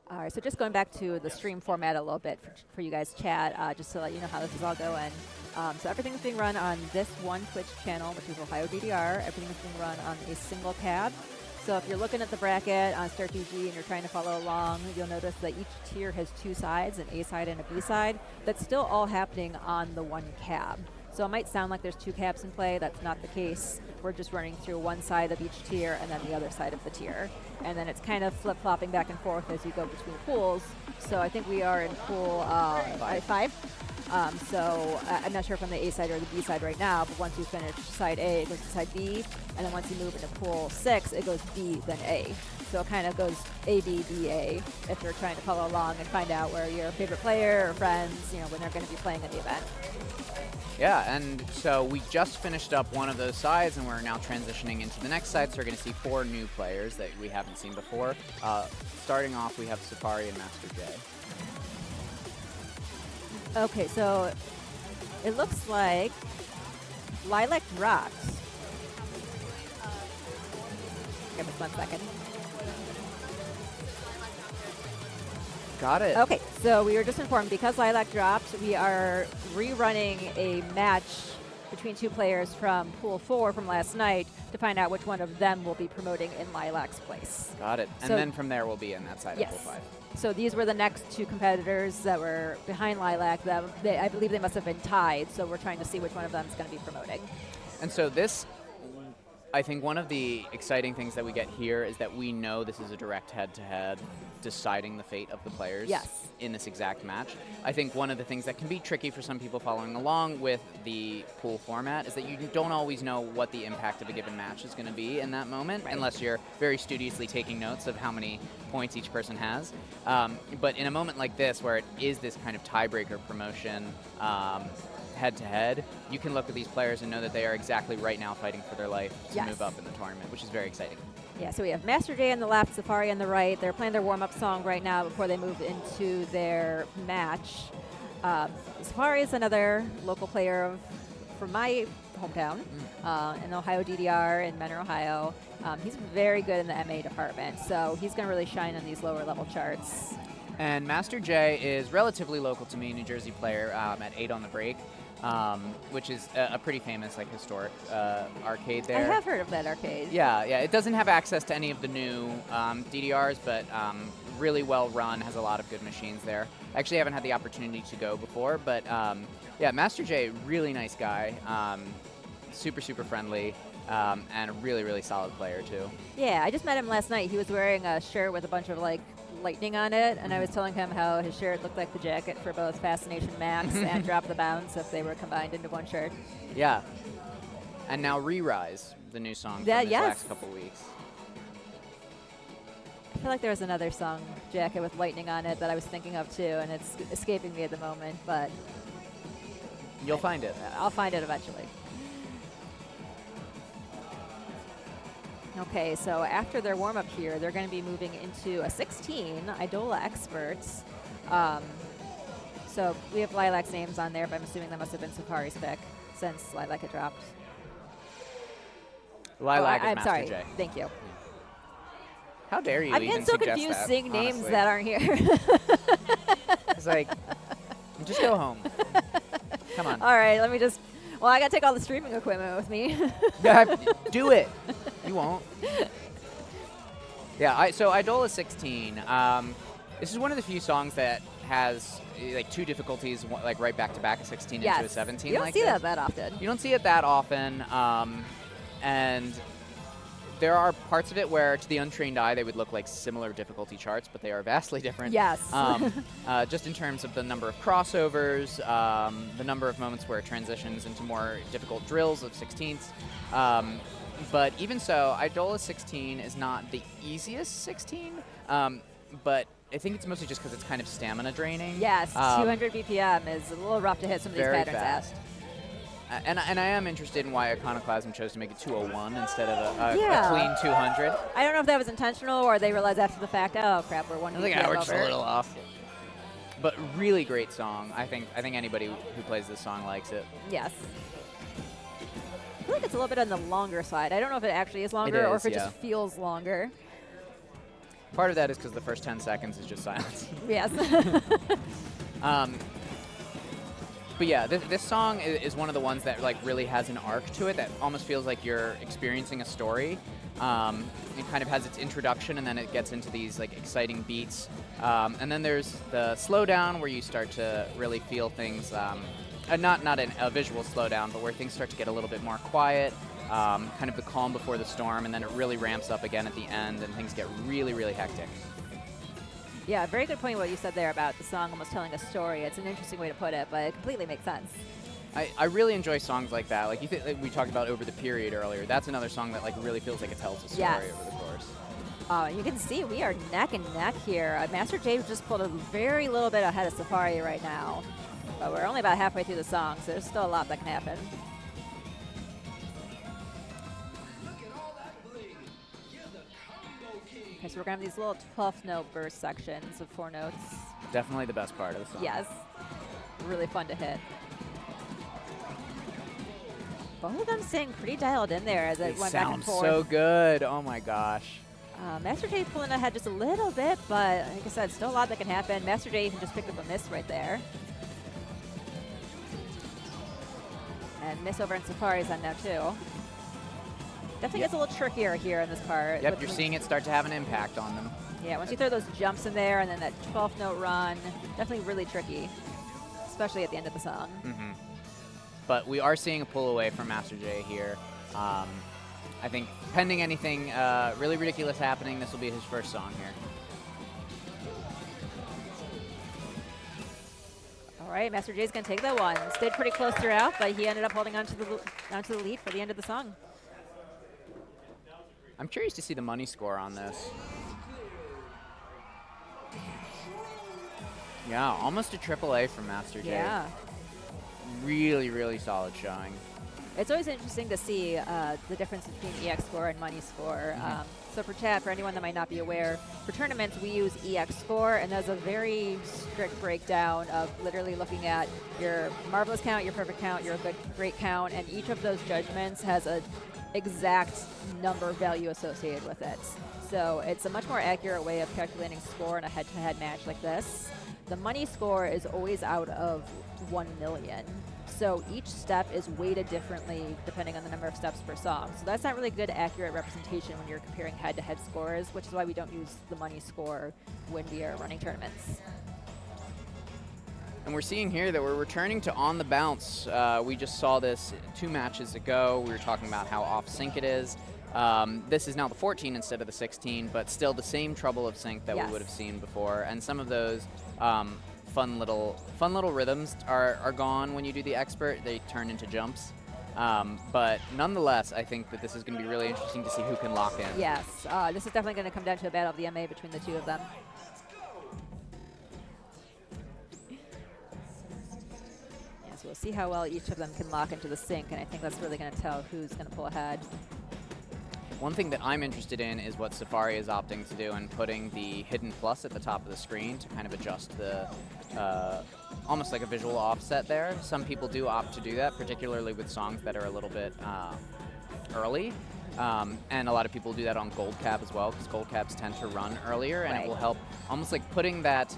All right, so just going back to the stream format a little bit for you guys chat, just to let you know how this is all going. So everything's being run on this one Twitch channel, which is Ohio DDR. Everything is being run on a single tab. So if you're looking at the bracket on StartGG and you're trying to follow along, you'll notice that each tier has two sides, an A side and a B side. That's still all happening on the one cab. So it might sound like there's two cabs in play. That's not the case. We're just running through one side of each tier and then the other side of the tier. And then it's kind of flip-flopping back and forth as you go between pools. So I think we are in pool 5. So I'm not sure if I'm the A side or the B side right now, but once you finish side A, it goes to side B. And then once you move into pool 6, it goes B, then A. So it kind of goes A, B, B, A if you're trying to follow along and find out where your favorite player or friends, you know, when they're going to be playing in the event. Yeah, and so we just finished up one of those sides, and we're now transitioning into the next side, so we're going to see 4 new players that we haven't seen before. Starting off, we have Safari and MASTERJ. Okay, so it looks like Lilac dropped. Give us 1 second. Got it. Okay, so we were just informed because Lilac dropped, we are rerunning a match between 2 players from Pool 4 from last night to find out which one of them will be promoting in Lilac's place. Got it. And so then from there we'll be in that side of Pool 5. So these were the next 2 competitors that were behind Lilac. I believe they must have been tied, so we're trying to see which one of them is going to be promoting. And so this, I think one of the exciting things that we get here is that we know this is a direct head-to-head deciding the fate of the players in this exact match. I think one of the things that can be tricky for some people following along with the pool format is that you don't always know what the impact of a given match is going to be in that moment, unless you're very studiously taking notes of how many points each person has. But in a moment like this, where it is this kind of tiebreaker promotion, head-to-head, you can look at these players and know that they are exactly right now fighting for their life to move up in the tournament, which is very exciting. Yeah, so we have MASTERJ on the left, Safari on the right. They're playing their warm-up song right now before they move into their match. Safari is another local player from my hometown, in Ohio DDR in Menor, Ohio. He's very good in the MA department, so he's going to really shine on these lower-level charts. And MASTERJ is relatively local to me, New Jersey player at 8 on the Break, which is a pretty famous, like, historic arcade there. I have heard of that arcade. Yeah, yeah. It doesn't have access to any of the new DDRs, but really well run, has a lot of good machines there. I actually haven't had the opportunity to go before, but yeah, MASTERJ, really nice guy, super, super friendly, and a really, really solid player, too. Yeah, I just met him last night. He was wearing a shirt with a bunch of, like, lightning on it, and I was telling him how his shirt looked like the jacket for both Fascination Max and Drop the Bounce if they were combined into one shirt. Yeah. And now Re-Rise, the new song from this last couple weeks. I feel like there was another song, jacket with lightning on it, that I was thinking of too, and it's escaping me at the moment, but you'll find it. I'll find it eventually. Okay, so after their warm-up here, they're going to be moving into a 16, Idola Experts. So we have Lilac's names on there, but I'm assuming that must have been Safari's pick since Lilac had dropped. Lilac is I'm sorry. MASTERJ. Thank you. How dare you I'm even getting so suggest confused that, seeing names honestly. that aren't here. It's like, just go home. Come on. All right, let me just... Well, I got to take all the streaming equipment with me. Yeah, do it. You won't. Yeah, so Idola 16. This is one of the few songs that has like 2 difficulties, like right back to back, a 16 into a 17. You don't like see this. that often. You don't see it that often, and there are parts of it where, to the untrained eye, they would look like similar difficulty charts, but they are vastly different. Yes. Just in terms of the number of crossovers, the number of moments where it transitions into more difficult drills of 16ths. But even so, Idola 16 is not the easiest 16, but I think it's mostly just because it's kind of stamina draining. Yes, 200 BPM is a little rough to hit some of these patterns fast. And I am interested in why Iconoclasm chose to make it 201 instead of a clean 200. I don't know if that was intentional or they realized after the fact, oh crap, we're 1 BPM I think we're over. just a little off. But really great song. I think anybody who plays this song likes it. Yes. I feel like it's a little bit on the longer side. I don't know if it actually is longer or if it just feels longer. Part of that is because the first 10 seconds is just silence. Yes. But yeah, this song is one of the ones that like really has an arc to it that almost feels like you're experiencing a story. It kind of has its introduction, and then it gets into these like exciting beats. And then there's the slowdown where you start to really feel things, not a visual slowdown, but where things start to get a little bit more quiet, kind of the calm before the storm, and then it really ramps up again at the end, and things get really, really hectic. Yeah, very good point what you said there about the song almost telling a story. It's an interesting way to put it, but it completely makes sense. I really enjoy songs like that. Like like we talked about Over the Period earlier. That's another song that like really feels like it tells a story over the course. You can see we are neck and neck here. MASTERJ just pulled a very little bit ahead of Safari right now, but we're only about halfway through the song, so there's still a lot that can happen. Okay, so we're going to have these little 12th note burst sections of 4 notes. Definitely the best part of the song. Yes. Really fun to hit. Both of them staying pretty dialed in there as it went back and forth. So good. Oh my gosh. MASTERJ pulling ahead just a little bit, but like I said, still a lot that can happen. MASTERJ even just picked up a miss right there. And miss over in Safari's on now too. Definitely gets a little trickier here in this part. Yep, you're seeing it start to have an impact on them. Yeah, once you throw those jumps in there and then that 12th note run, definitely really tricky, especially at the end of the song. Mm-hmm. But we are seeing a pull away from MASTERJ here. I think pending anything really ridiculous happening, this will be his first song here. All right, MASTERJ's going to take that one. Stayed pretty close throughout, but he ended up holding onto the lead for the end of the song. I'm curious to see the money score on this. Yeah, almost a AAA from MASTERJ. Yeah. Really, really solid showing. It's always interesting to see the difference between EX score and money score. So for chat, for anyone that might not be aware, for tournaments we use EX score, and there's a very strict breakdown of literally looking at your marvelous count, your perfect count, your good, great count, and each of those judgments has a exact number value associated with it. So it's a much more accurate way of calculating score in a head-to-head match like this. The money score is always out of 1 million. So each step is weighted differently depending on the number of steps per song. So that's not really good accurate representation when you're comparing head-to-head scores, which is why we don't use the money score when we are running tournaments. And we're seeing here that we're returning to On the Bounce. We just saw this 2 matches ago. We were talking about how off sync it is. This is now the 14 instead of the 16, but still the same trouble of sync that we would have seen before. And some of those fun little rhythms are gone when you do the expert. They turn into jumps. But nonetheless, I think that this is going to be really interesting to see who can lock in. Yes, this is definitely going to come down to a battle of the MA between the two of them. Yeah, so we'll see how well each of them can lock into the sync, and I think that's really going to tell who's going to pull ahead. One thing that I'm interested in is what Safari is opting to do and putting the hidden plus at the top of the screen to kind of adjust the, almost like a visual offset there. Some people do opt to do that, particularly with songs that are a little bit early. And a lot of people do that on gold cap as well, because gold caps tend to run earlier, and it will help almost like putting that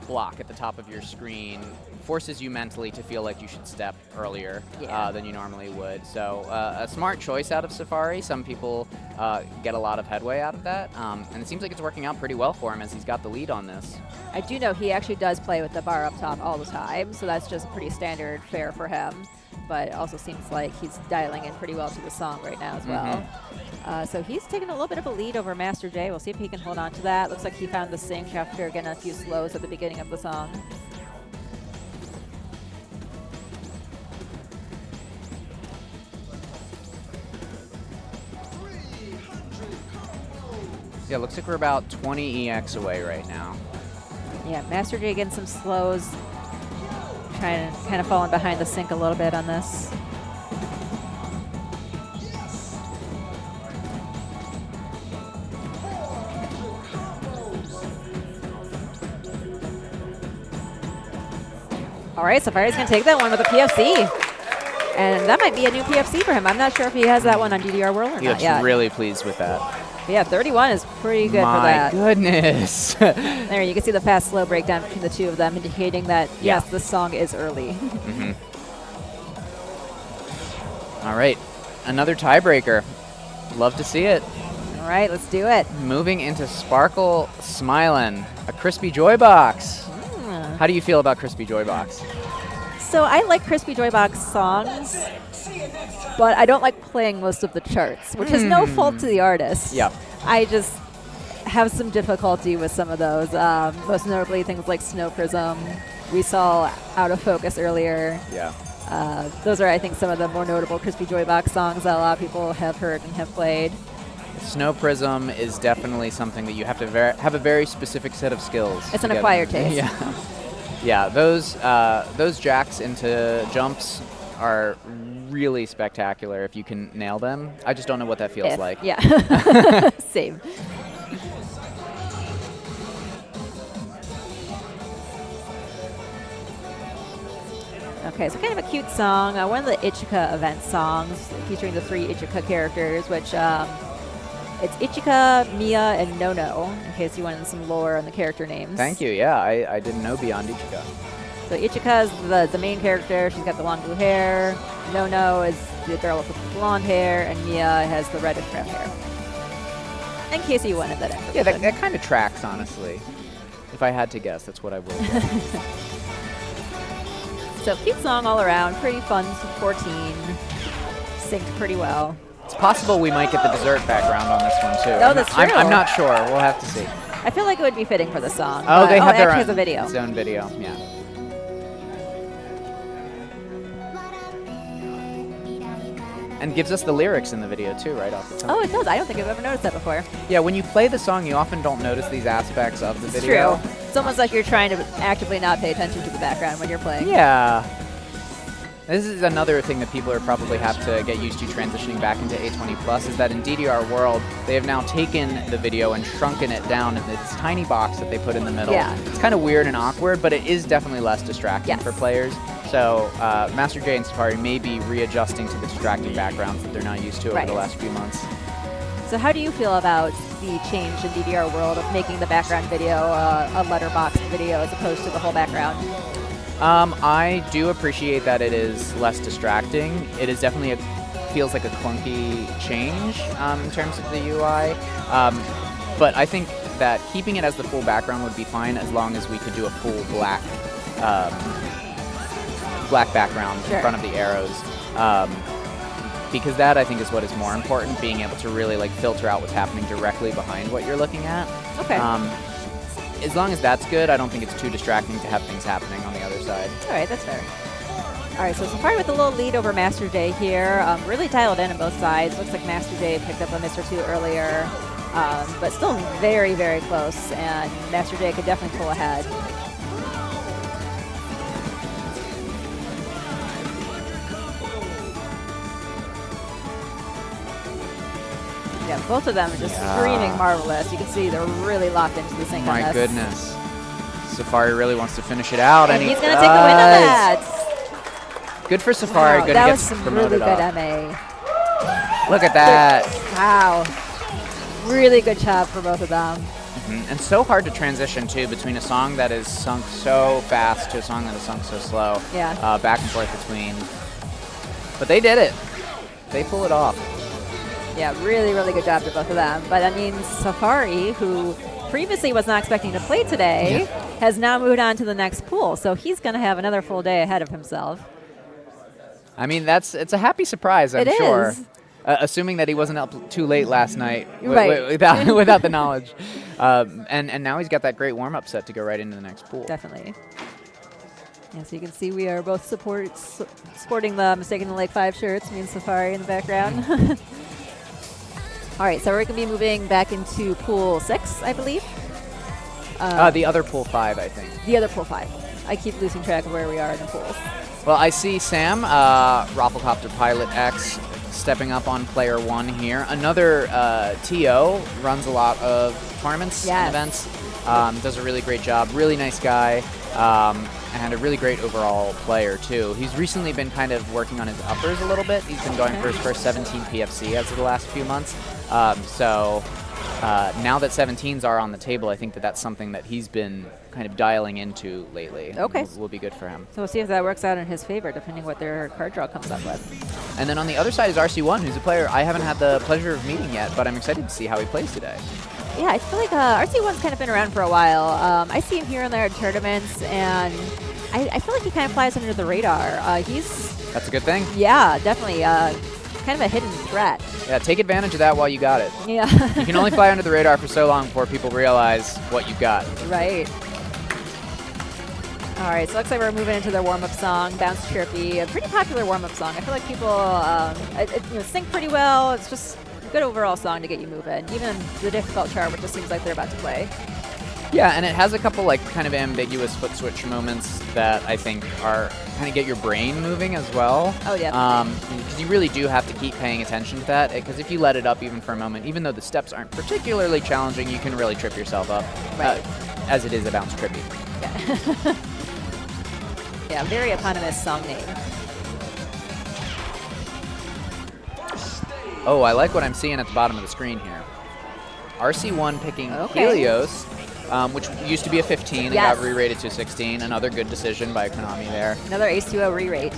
block at the top of your screen forces you mentally to feel like you should step earlier than you normally would. So a smart choice out of Safari. Some people get a lot of headway out of that, and it seems like it's working out pretty well for him as he's got the lead on this. I do know he actually does play with the bar up top all the time, so that's just pretty standard fare for him. But it also seems like he's dialing in pretty well to the song right now as well. So he's taking a little bit of a lead over MASTERJ. We'll see if he can hold on to that. Looks like he found the sync after getting a few slows at the beginning of the song. Yeah, looks like we're about 20 EX away right now. Yeah, MASTERJ getting some slows. Trying to kind of falling behind the sync a little bit on this. All right, Safari's going to take that one with a PFC. And that might be a new PFC for him. I'm not sure if he has that one on DDR World or not yet. He looks really pleased with that. But yeah, 31 is pretty good for that. My goodness. There, you can see the fast slow breakdown between the two of them, indicating that, yes, this song is early. All right, another tiebreaker. Love to see it. All right, let's do it. Moving into Sparkle Smilin, a Crispy Joy Box. How do you feel about Crispy Joy Box? So I like Crispy Joy Box songs, but I don't like playing most of the charts, which is no fault to the artist. Yeah. I just have some difficulty with some of those, most notably things like Snow Prism. We saw Out of Focus earlier. Yeah. Those are, I think, some of the more notable Crispy Joy Box songs that a lot of people have heard and have played. Snow Prism is definitely something that you have to have a very specific set of skills. It's an acquired taste. Yeah. Yeah, those jacks into jumps are really spectacular if you can nail them. I just don't know what that feels like. Yeah. Same. Okay, so kind of a cute song. One of the Ichika event songs featuring the 3 Ichika characters, which it's Ichika, Mia, and Nono, in case you wanted some lore on the character names. Thank you. Yeah, I didn't know beyond Ichika. So Ichika is the main character. She's got the long blue hair. Nono is the girl with the blonde hair, and Mia has the reddish brown hair. In case you wanted that information. Yeah, that kind of tracks, honestly. If I had to guess, that's what I would have guessed. So cute song all around, pretty fun, 14, synced pretty well. It's possible we might get the dessert background on this one too. Oh, that's true. I'm not sure. We'll have to see. I feel like it would be fitting for the song. Oh, they have their own video. Its own video. Yeah. And gives us the lyrics in the video too, right off the top. Oh, it does. I don't think I've ever noticed that before. Yeah, when you play the song, you often don't notice these aspects of the video. It's true. It's almost like you're trying to actively not pay attention to the background when you're playing. Yeah. This is another thing that people are probably have to get used to transitioning back into A20 Plus, is that in DDR World, they have now taken the video and shrunken it down in this tiny box that they put in the middle. Yeah. It's kind of weird and awkward, but it is definitely less distracting for players. So MASTERJ and Safari may be readjusting to the distracting backgrounds that they're not used to over the last few months. So how do you feel about the change in DDR World of making the background video a letterbox video as opposed to the whole background? I do appreciate that it is less distracting. It is definitely feels like a clunky change in terms of the UI. But I think that keeping it as the full background would be fine as long as we could do a full black background in front of the arrows. Because that, I think, is what is more important, being able to really like filter out what's happening directly behind what you're looking at. Okay. As long as that's good, I don't think it's too distracting to have things happening on the other side. All right, that's fair. All right, so Safari with a little lead over MASTERJ here. Really dialed in on both sides. Looks like MASTERJ picked up a miss or two earlier, but still very, very close, and MASTERJ could definitely pull ahead. Yeah, both of them are just screaming marvelous. You can see they're really locked into the sync on this. My goodness. Safari really wants to finish it out, and he's going to take the win on that. Good for Safari. Wow, Good that to was get some promoted really good up. MA. Look at that. Wow. Really good job for both of them. And so hard to transition, too, between a song that is sunk so fast to a song that is sunk so slow. Yeah. Back and forth between. But they did it. They pull it off. Yeah, really, really good job to both of them. But, I mean, Safari, who previously was not expecting to play today, has now moved on to the next pool. So he's going to have another full day ahead of himself. I mean, it's a happy surprise, I'm sure. Assuming that he wasn't up too late last night without the knowledge. And now he's got that great warm-up set to go right into the next pool. Definitely. Yeah, so you can see we are both sporting the Mistaken Lake 5 shirts, me and Safari in the background. All right, so we're going to be moving back into Pool 6, I believe. The other Pool 5, I think. The other Pool 5. I keep losing track of where we are in the pools. Well, I see Sam, ROCOPLTX, stepping up on player 1 here. Another TO, runs a lot of tournaments and events. Does a really great job. Really nice guy. And a really great overall player, too. He's recently been kind of working on his uppers a little bit. He's been going for his first 17 PFC as of the last few months. So now that 17s are on the table, I think that that's something that he's been kind of dialing into lately. Okay. Will be good for him. So we'll see if that works out in his favor, depending what their card draw comes up with. And then on the other side is RC1, who's a player I haven't had the pleasure of meeting yet, but I'm excited to see how he plays today. Yeah, I feel like RC1's kind of been around for a while. I see him here and there at tournaments, and I feel like he kind of flies under the radar. That's a good thing. Yeah, definitely. Kind of a hidden threat. Yeah, take advantage of that while you got it. Yeah. You can only fly under the radar for so long before people realize what you've got. Right. All right, so it looks like we're moving into their warm-up song, Bounce Trippy, a pretty popular warm-up song. I feel like people sing pretty well. It's just a good overall song to get you moving, even the difficult chart, which just seems like they're about to play. Yeah, and it has a couple like kind of ambiguous foot switch moments that I think are kind of get your brain moving as well. Oh, yeah. Because you really do have to keep paying attention to that, because if you let it up even for a moment, even though the steps aren't particularly challenging, you can really trip yourself up, right. As it is a Bounce Trippy. Yeah. Yeah, very eponymous song name. Oh, I like what I'm seeing at the bottom of the screen here. RC1 picking Helios, which used to be a 15 and got re-rated to 16. Another good decision by Konami there. Another Ace-2-0 re-rate.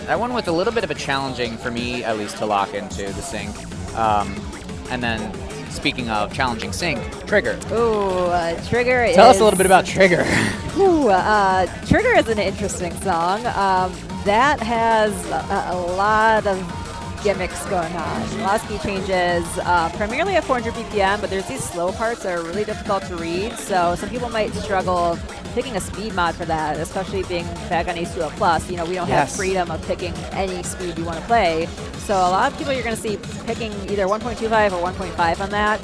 That one with a little bit of a challenging, for me at least, to lock into the sync. And then, speaking of challenging sync, Trigger. Ooh, Trigger Tell us a little bit about Trigger. Ooh, Trigger is an interesting song. That has a lot of gimmicks going on. A lot of speed changes, primarily at 400 BPM, but there's these slow parts that are really difficult to read, so some people might struggle picking a speed mod for that, especially being back on Ace 2 Plus. You know, we don't have freedom of picking any speed you want to play, so a lot of people you're going to see picking either 1.25 or 1.5 on that,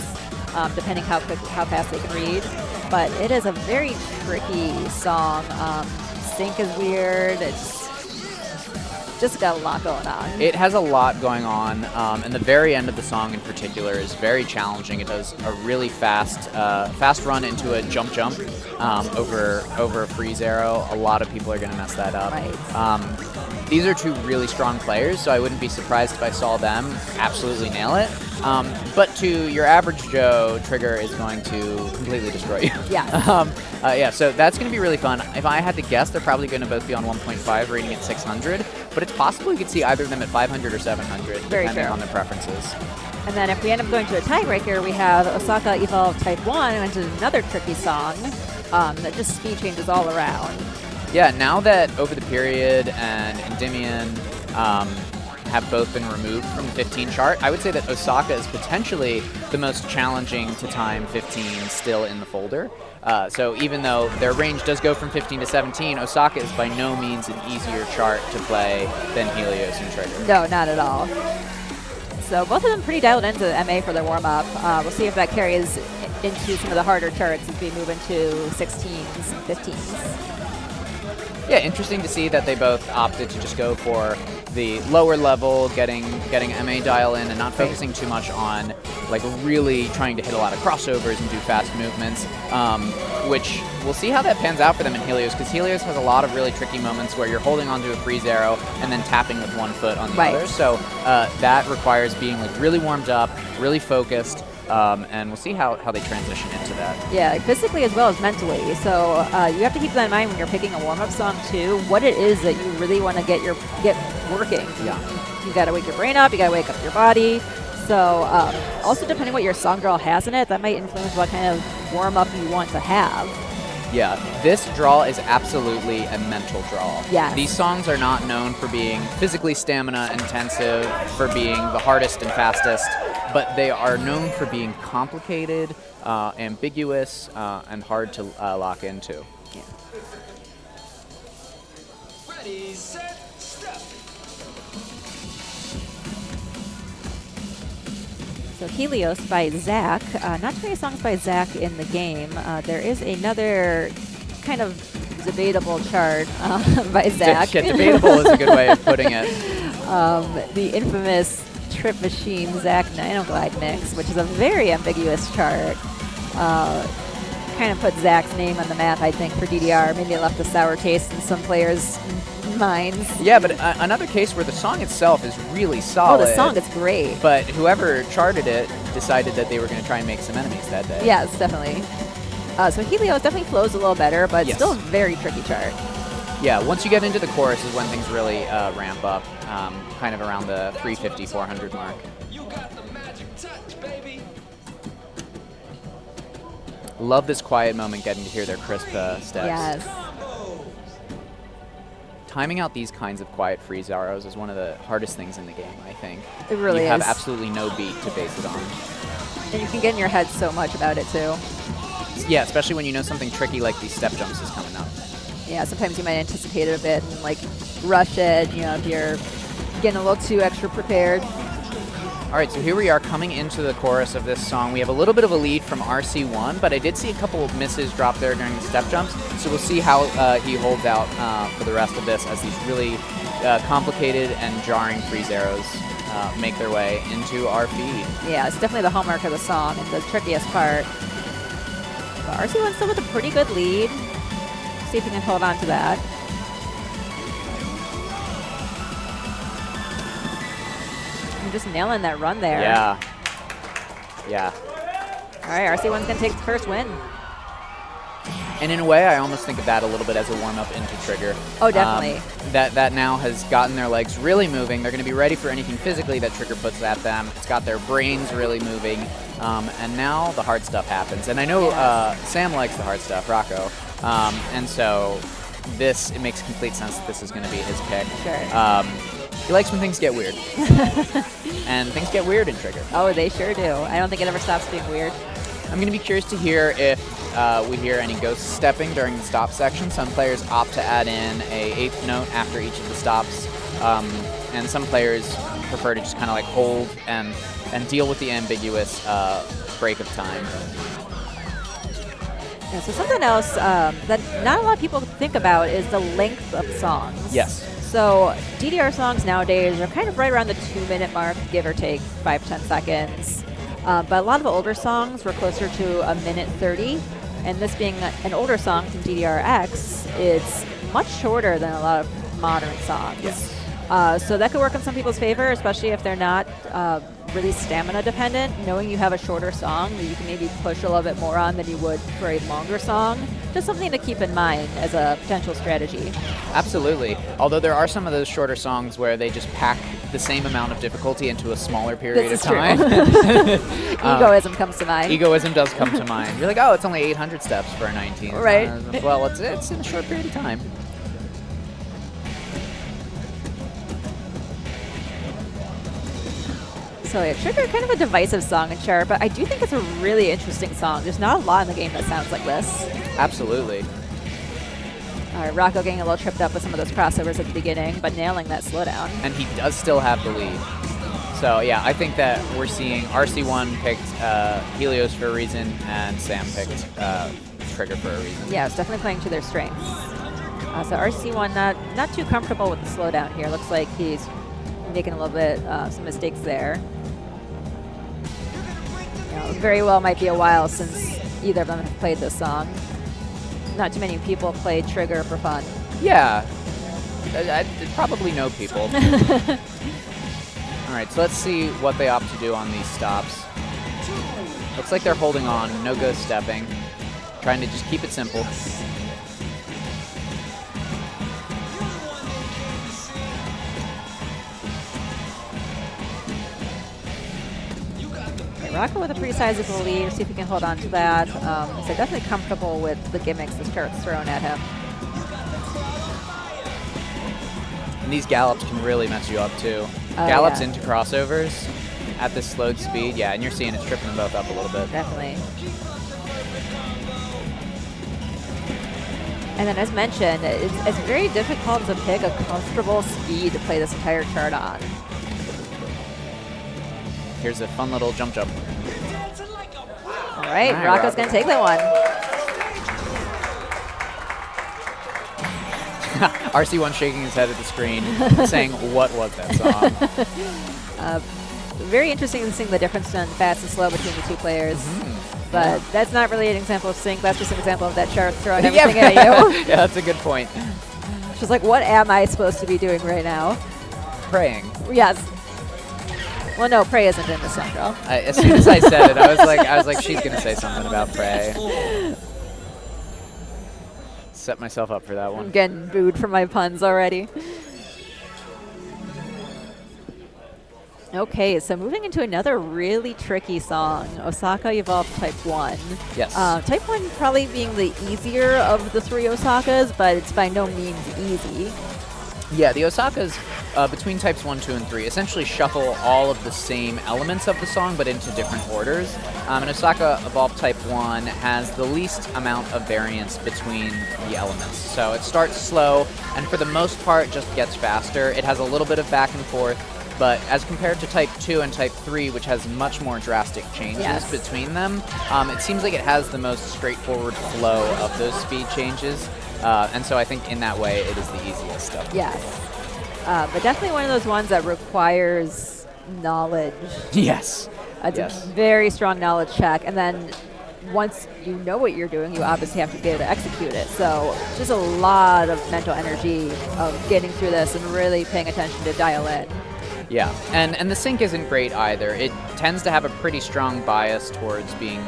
depending how fast they can read. But it is a very tricky song. Sync is weird. It's just got a lot going on. It has a lot going on, and the very end of the song in particular is very challenging. It does a really fast run into a jump over a freeze arrow. A lot of people are going to mess that up. Right. These are two really strong players, so I wouldn't be surprised if I saw them absolutely nail it. But to your average Joe, Trigger is going to completely destroy you. Yeah. Yeah, so that's going to be really fun. If I had to guess, they're probably going to both be on 1.5, rating at 600. But it's possible you could see either of them at 500 or 700, depending on their preferences. And then if we end up going to a tiebreaker, we have Osaka Evolve Type 1, which is another tricky song that just speed changes all around. Yeah, now that Over the Period and Endymion have both been removed from the 15 chart, I would say that Osaka is potentially the most challenging to time 15 still in the folder. So even though their range does go from 15 to 17, Osaka is by no means an easier chart to play than Helios and Trigger. No, not at all. So both of them pretty dialed into MA for their warm-up. We'll see if that carries into some of the harder charts as we move into 16s and 15s. Yeah, interesting to see that they both opted to just go for the lower level, getting MA dial in and not focusing too much on like really trying to hit a lot of crossovers and do fast movements, which we'll see how that pans out for them in Helios, because Helios has a lot of really tricky moments where you're holding onto a freeze arrow and then tapping with one foot on the other. So that requires being like really warmed up, really focused, and we'll see how they transition into that. Yeah, physically as well as mentally. So you have to keep that in mind when you're picking a warm-up song too, what it is that you really want to get working. Yeah. You got to wake your brain up, you got to wake up your body. So also depending what your song draw has in it, that might influence what kind of warm-up you want to have. Yeah, this draw is absolutely a mental draw. Yes. These songs are not known for being physically stamina intensive, for being the hardest and fastest, but they are known for being complicated, ambiguous, and hard to lock into. Yeah. Ready, set, step. So Helios by Zach. Not too many songs by Zach in the game. There is another kind of debatable chart by Zach. Yeah, debatable is a good way of putting it. The infamous Trip Machine Zach Nanoglide mix, which is a very ambiguous chart. Kind of put Zach's name on the map, I think, for DDR. Maybe it left a sour taste in some players' minds. Yeah, but another case where the song itself is really solid. Oh, the song is great. But whoever charted it decided that they were going to try and make some enemies that day. Yes, definitely. So Helios definitely flows a little better, but Yes. still a very tricky chart. Yeah, once you get into the chorus is when things really ramp up, kind of around the 350, 400 mark. You got the magic touch, baby. Love this quiet moment getting to hear their crisp steps. Yes. Timing out these kinds of quiet freeze arrows is one of the hardest things in the game, I think. It really you have is. absolutely no beat to base it on. And you can get in your head so much about it, too. Yeah, especially when you know something tricky like these step jumps is coming up. Yeah, sometimes you might anticipate it a bit and, like, rush it, you know, if you're getting a little too extra prepared. All right, so here we are coming into the chorus of this song. We have a little bit of a lead from RC1, but I did see a couple of misses drop there during the step jumps, so we'll see how he holds out for the rest of this as these really complicated and jarring freeze arrows make their way into our feed. Yeah, it's definitely the hallmark of the song and the trickiest part. But RC1's still with a pretty good lead. See if we can hold on to that. I'm just nailing that run there. Yeah. Yeah. All right, RC1's going to take the first win. And in a way, I almost think of that a little bit as a warm-up into Trigger. Oh, definitely. That now has gotten their legs really moving. They're going to be ready for anything physically that Trigger puts at them. It's got their brains really moving. And now the hard stuff happens. And I know Sam likes the hard stuff, Rocco. And so it makes complete sense that this is going to be his pick. Sure. He likes when things get weird. And things get weird in Trigger. Oh, they sure do. I don't think it ever stops being weird. I'm going to be curious to hear if we hear any ghost stepping during the stop section. Some players opt to add in a 8th note after each of the stops. And some players prefer to just kind of like hold and deal with the ambiguous break of time. Yeah, so something else that not a lot of people think about is the length of songs. Yes. So DDR songs nowadays are kind of right around the 2-minute mark, give or take 5 to 10 seconds. But a lot of the older songs were closer to 1:30. And this being an older song from DDR-X, it's much shorter than a lot of modern songs. Yes. So that could work in some people's favor, especially if they're not really stamina dependent. Knowing you have a shorter song that you can maybe push a little bit more on than you would for a longer song. Just something to keep in mind as a potential strategy. Absolutely. Although there are some of those shorter songs where they just pack the same amount of difficulty into a smaller period of time. Egoism comes to mind. Egoism does come to mind. You're like, oh, it's only 800 steps for a 19. Right. Well, it's in a short period of time. So yeah, Trigger, kind of a divisive song in chart, but I do think it's a really interesting song. There's not a lot in the game that sounds like this. Absolutely. All right, Rocco getting a little tripped up with some of those crossovers at the beginning, but nailing that slowdown. And he does still have the lead. So yeah, I think that we're seeing RC1 picked Helios for a reason, and Sam picked Trigger for a reason. Yeah, it's definitely playing to their strengths. So RC1 not too comfortable with the slowdown here. Looks like he's making a little bit some mistakes there. Very well might be a while since either of them have played this song. Not too many people play Trigger for fun. Yeah, I probably know people. All right, so let's see what they opt to do on these stops. Looks like they're holding on, no ghost stepping, trying to just keep it simple. Rocco with a pretty sizable lead. See if he can hold on to that. So definitely comfortable with the gimmicks this chart's thrown at him. And these gallops can really mess you up too. Gallops into crossovers at this slowed speed. Yeah, and you're seeing it's tripping them both up a little bit. Definitely. And then as mentioned, it's very difficult to pick a comfortable speed to play this entire chart on. Here's a fun little jump. All right, Rocco's going to take that one. RC1 shaking his head at the screen, saying, what was that song? Very interesting to see the difference in fast and slow between the two players. But that's not really an example of sync. That's just an example of that chart throwing everything at you. Yeah, that's a good point. She's like, what am I supposed to be doing right now? Praying. Yes. Well, no, pray isn't in the song, girl. As soon as I said it, I was like, she's gonna say something about pray. Set myself up for that one. I'm getting booed for my puns already. Okay, so moving into another really tricky song, Osaka Evolved Type 1. Yes. Type 1 probably being the easier of the 3 Osakas, but it's by no means easy. Yeah, the Osakas between types 1, 2, and 3 essentially shuffle all of the same elements of the song, but into different orders. And Osaka Evolved Type 1 has the least amount of variance between the elements. So it starts slow, and for the most part just gets faster. It has a little bit of back and forth, but as compared to Type 2 and Type 3, which has much more drastic changes between them, it seems like it has the most straightforward flow of those speed changes. And so I think in that way, it is the easiest stuff. Yes. But definitely one of those ones that requires knowledge. Yes. It's a very strong knowledge check. And then once you know what you're doing, you obviously have to be able to execute it. So just a lot of mental energy of getting through this and really paying attention to dial in. Yeah, and the sync isn't great either. It tends to have a pretty strong bias towards being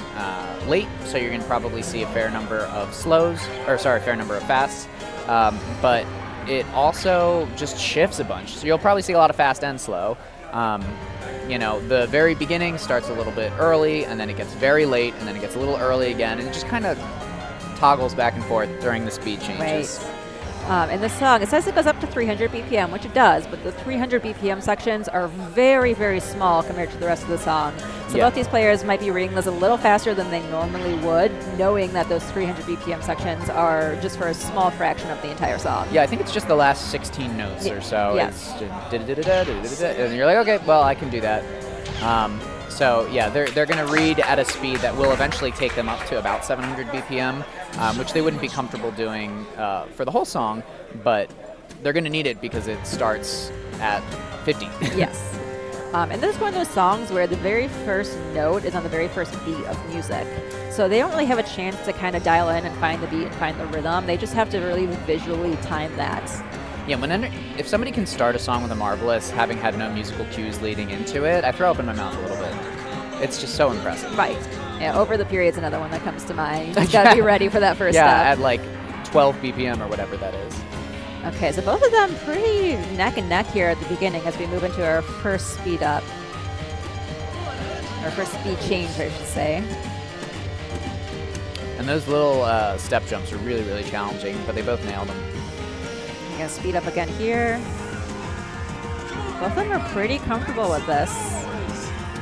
late, so you're going to probably see a fair number of slows, or sorry, a fair number of fasts, but it also just shifts a bunch. So you'll probably see a lot of fast and slow. You know, the very beginning starts a little bit early, and then it gets very late, and then it gets a little early again, and it just kind of toggles back and forth during the speed changes. Right. In this song, it says it goes up to 300 BPM, which it does, but the 300 BPM sections are very, very small compared to the rest of the song. So both these players might be reading those a little faster than they normally would, knowing that those 300 BPM sections are just for a small fraction of the entire song. Yeah, I think it's just the last 16 notes or so. Yes. It's and you're like, okay, well, I can do that. So yeah, they're going to read at a speed that will eventually take them up to about 700 BPM, which they wouldn't be comfortable doing for the whole song, but they're going to need it because it starts at 50. Yes. And this is one of those songs where the very first note is on the very first beat of music. So they don't really have a chance to kind of dial in and find the beat and find the rhythm. They just have to really visually time that. Yeah, if somebody can start a song with a Marvelous, having had no musical cues leading into it, I throw up in my mouth a little bit. It's just so impressive. Right. Yeah, Over the Period's another one that comes to mind. You gotta be ready for that first step. Yeah, at like 12 BPM or whatever that is. Okay, so both of them pretty neck and neck here at the beginning as we move into our first speed up. Our first speed change, I should say. And those little step jumps are really, really challenging, but they both nailed them. I'm gonna speed up again here. Both of them are pretty comfortable with this.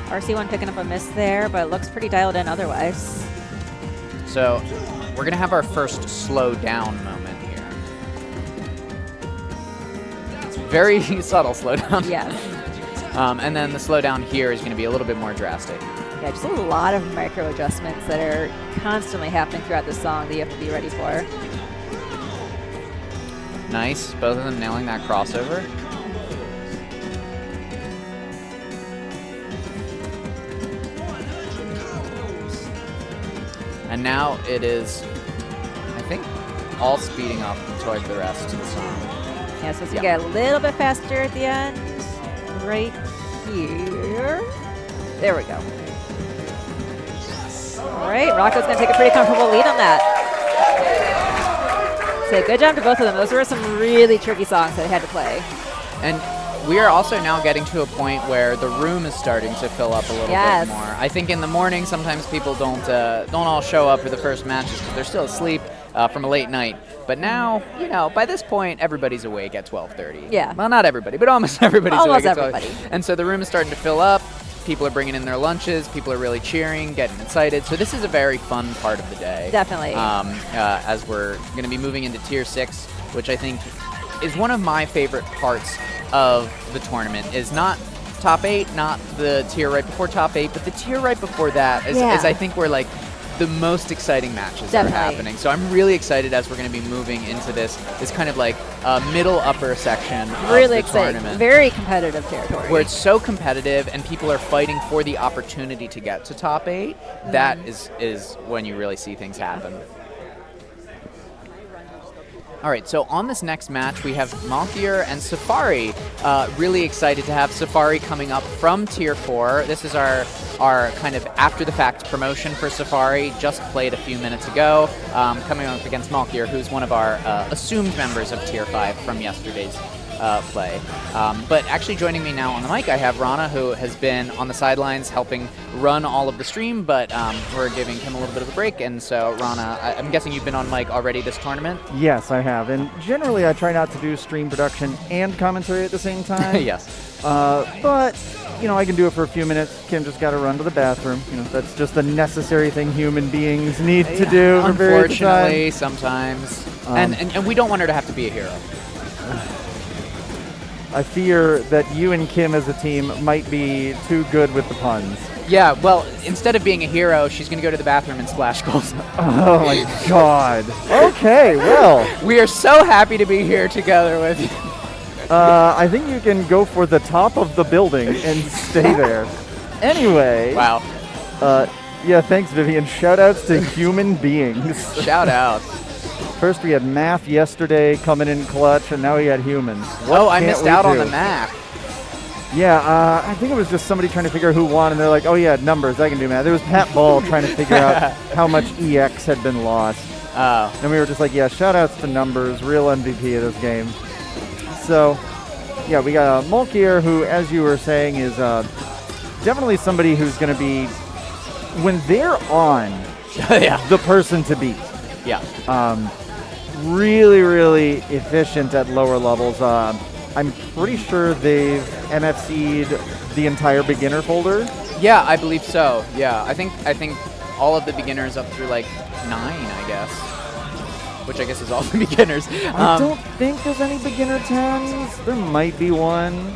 RC1 picking up a miss there, but it looks pretty dialed in otherwise. So we're gonna have our first slow down moment here. Very subtle slowdown. Yes. And then the slowdown here is gonna be a little bit more drastic. Yeah, just a lot of micro adjustments that are constantly happening throughout the song that you have to be ready for. Nice, both of them nailing that crossover. And now it is, I think, all speeding up toward the rest of the song. Yeah, so it's gonna get a little bit faster at the end. Right here. There we go. All right, Rocco's gonna take a pretty comfortable lead on that. So good job to both of them. Those were some really tricky songs that they had to play. And we are also now getting to a point where the room is starting to fill up a little bit more. I think in the morning, sometimes people don't all show up for the first matches because they're still asleep from a late night. But now, you know, by this point, everybody's awake at 12:30. Yeah. Well, not everybody, but almost everybody's awake at 12:30. Almost everybody. And so the room is starting to fill up. People are bringing in their lunches. People are really cheering, getting excited. So this is a very fun part of the day. Definitely. As we're going to be moving into Tier 6, which I think is one of my favorite parts of the tournament, is not top 8, not the tier right before top 8, but the tier right before that is I think where like the most exciting matches are happening. So I'm really excited as we're going to be moving into this kind of like middle upper section of the tournament. Very competitive territory. Where it's so competitive and people are fighting for the opportunity to get to top 8. That is when you really see things happen. All right, so on this next match, we have MALKIER and Safari. Really excited to have Safari coming up from Tier 4. This is our kind of after-the-fact promotion for Safari, just played a few minutes ago, coming up against MALKIER, who's one of our assumed members of Tier 5 from yesterday's play. But actually joining me now on the mic, I have Rana, who has been on the sidelines helping run all of the stream, but we're giving him a little bit of a break. And so, Rana, I'm guessing you've been on mic already this tournament? Yes, I have. And generally, I try not to do stream production and commentary at the same time. Yes. But, you know, I can do it for a few minutes. Kim just got to run to the bathroom. You know, that's just a necessary thing human beings need to do. Unfortunately, sometimes. And we don't want her to have to be a hero. I fear that you and Kim as a team might be too good with the puns. Yeah, well, instead of being a hero, she's going to go to the bathroom and splash goals. Oh my god. Okay, well. We are so happy to be here together with you. I think you can go for the top of the building and stay there. Anyway. Wow. Yeah, thanks, Vivian. Shout-outs to human beings. Shout-out. First we had math yesterday coming in clutch, and now we had humans. Oh, I missed out on the math. Yeah, I think it was just somebody trying to figure out who won, and they're like, oh yeah, numbers, I can do math. It was Pat Ball trying to figure out how much EX had been lost. Oh. And we were just like, yeah, shout-outs to numbers, real MVP of this game. So, yeah, we got MALKIER, who, as you were saying, is definitely somebody who's going to be, when they're on, yeah, the person to beat. Yeah. Really, really efficient at lower levels. I'm pretty sure they've MFC'd the entire beginner folder. Yeah, I believe so. Yeah, I think all of the beginners up through like 9, I guess. Which I guess is all the beginners. I don't think there's any beginner 10s. There might be one,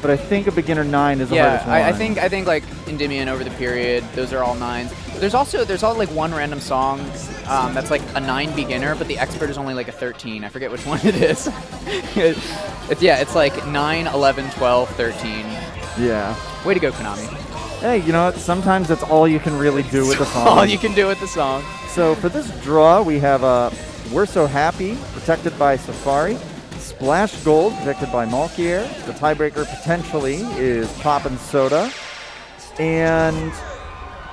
but I think a beginner 9 is the hardest one. I think like Endymion over the period, those are all 9s. There's also like one random song that's like a 9 beginner, but the expert is only like a 13. I forget which one it is. It's like 9, 11, 12, 13. Yeah. Way to go, Konami. Hey, you know what? Sometimes that's all you can really do with the song. All you can do with the song. So for this draw, we have We're So Happy, protected by Safari. Splash Gold, protected by MALKIER. The tiebreaker potentially is Poppin' Soda. And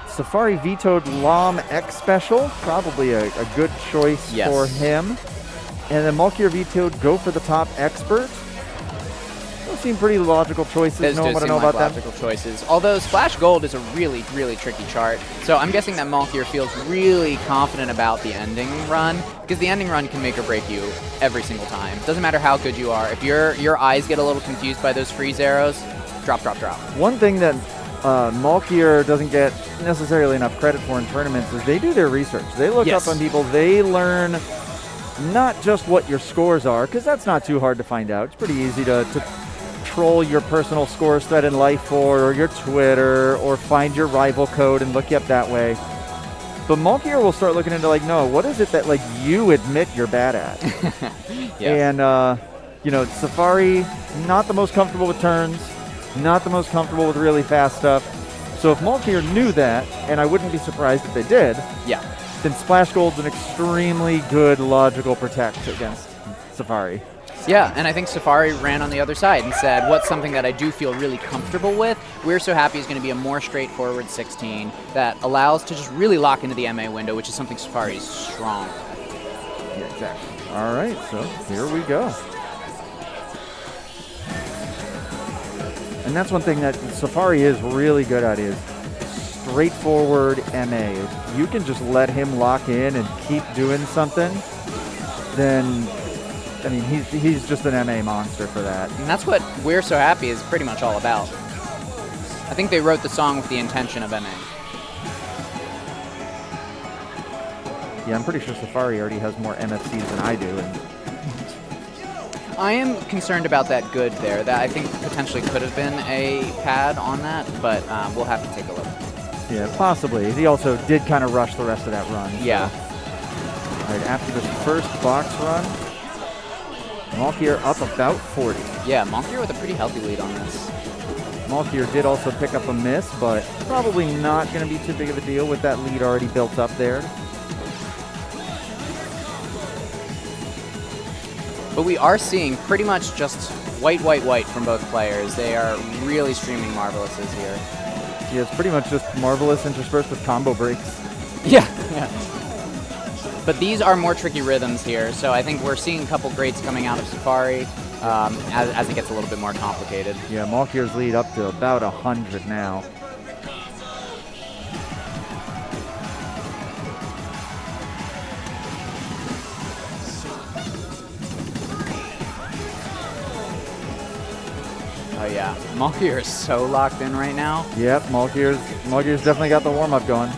Safari vetoed Lam X Special, probably a good choice for him. And then MALKIER vetoed Go for the Top Expert. Those seem pretty logical choices. No one want to know about them. Logical choices. Although Splash Gold is a really, really tricky chart. So I'm guessing that MALKIER feels really confident about the ending run, because the ending run can make or break you every single time. Doesn't matter how good you are. If your eyes get a little confused by those freeze arrows, drop, drop, drop. One thing that MALKIER doesn't get necessarily enough credit for in tournaments is they do their research. They look up on people. They learn not just what your scores are, because that's not too hard to find out. It's pretty easy to troll your personal scores thread in Life or your Twitter, or find your rival code and look you up that way. But MALKIER will start looking into, like, no, what is it that, like, you admit you're bad at? And, you know, Safari, not the most comfortable with turns, not the most comfortable with really fast stuff. So if MALKIER knew that, and I wouldn't be surprised if they did, then Splash Gold's an extremely good logical protect against Safari. Yeah, and I think Safari ran on the other side and said, what's something that I do feel really comfortable with? We're So Happy is going to be a more straightforward 16 that allows to just really lock into the MA window, which is something Safari is strong. Yeah, exactly. All right, so here we go. And that's one thing that Safari is really good at, is straightforward MA. If you can just let him lock in and keep doing something, then, I mean, he's just an MA monster for that. And that's what We're So Happy is pretty much all about. I think they wrote the song with the intention of MA. Yeah, I'm pretty sure Safari already has more MFCs than I do. And I am concerned about that good there. That I think potentially could have been a pad on that, but we'll have to take a look. Yeah, possibly. He also did kind of rush the rest of that run. Yeah. So. All right, after this first box run, MALKIER up about 40. Yeah, MALKIER with a pretty healthy lead on this. MALKIER did also pick up a miss, but probably not going to be too big of a deal with that lead already built up there. But we are seeing pretty much just white, white, white from both players. They are really streaming Marvelouses here. Yeah, it's pretty much just Marvelous interspersed with combo breaks. Yeah. But these are more tricky rhythms here, so I think we're seeing a couple greats coming out of Safari as it gets a little bit more complicated. Yeah, Malkier's lead up to about 100 now. Oh yeah, Malkier is so locked in right now. Yep, Malkier's definitely got the warm-up going.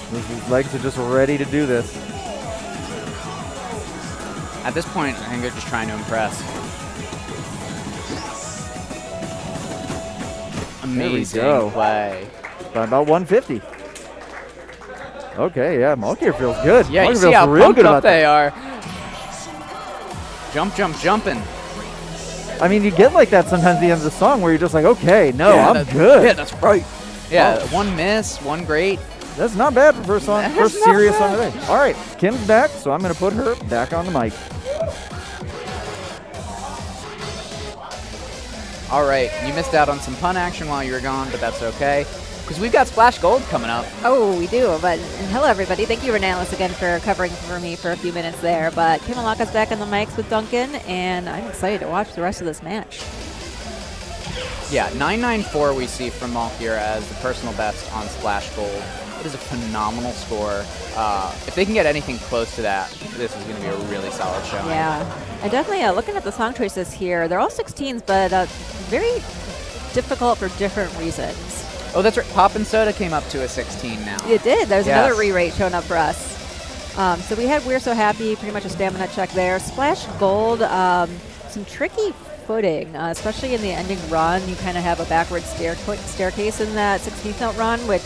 His legs are just ready to do this. At this point, I think they're just trying to impress. Amazing play. By about 150. Okay, yeah, Malkier feels good. Yeah, Malkier you see how real pumped good up about they are. Jump, jump, jumping. I mean, you get like that sometimes at the end of the song where you're just like, okay, no, yeah, I'm good. Yeah, that's right. Yeah, one miss, one great. That's not bad for first song, first serious song of the day. All right, Kim's back, so I'm going to put her back on the mic. All right, you missed out on some pun action while you were gone, but that's okay. Because we've got Splash Gold coming up. Oh, we do. But hello, everybody. Thank you, Renalis, again for covering for me for a few minutes there. But KIMONO's back on the mics with Duncan, and I'm excited to watch the rest of this match. Yeah, 994 we see from Malkier as the personal best on Splash Gold. It is a phenomenal score. If they can get anything close to that, this is going to be a really solid showing. Yeah, and definitely looking at the song choices here, they're all 16s, but very difficult for different reasons. Oh, that's right. Pop and Soda came up to a 16 now. It did. There's another re-rate showing up for us. So we had We're So Happy, pretty much a stamina check there. Splash Gold, some tricky footing, especially in the ending run. You kind of have a backward staircase in that 16th note run, which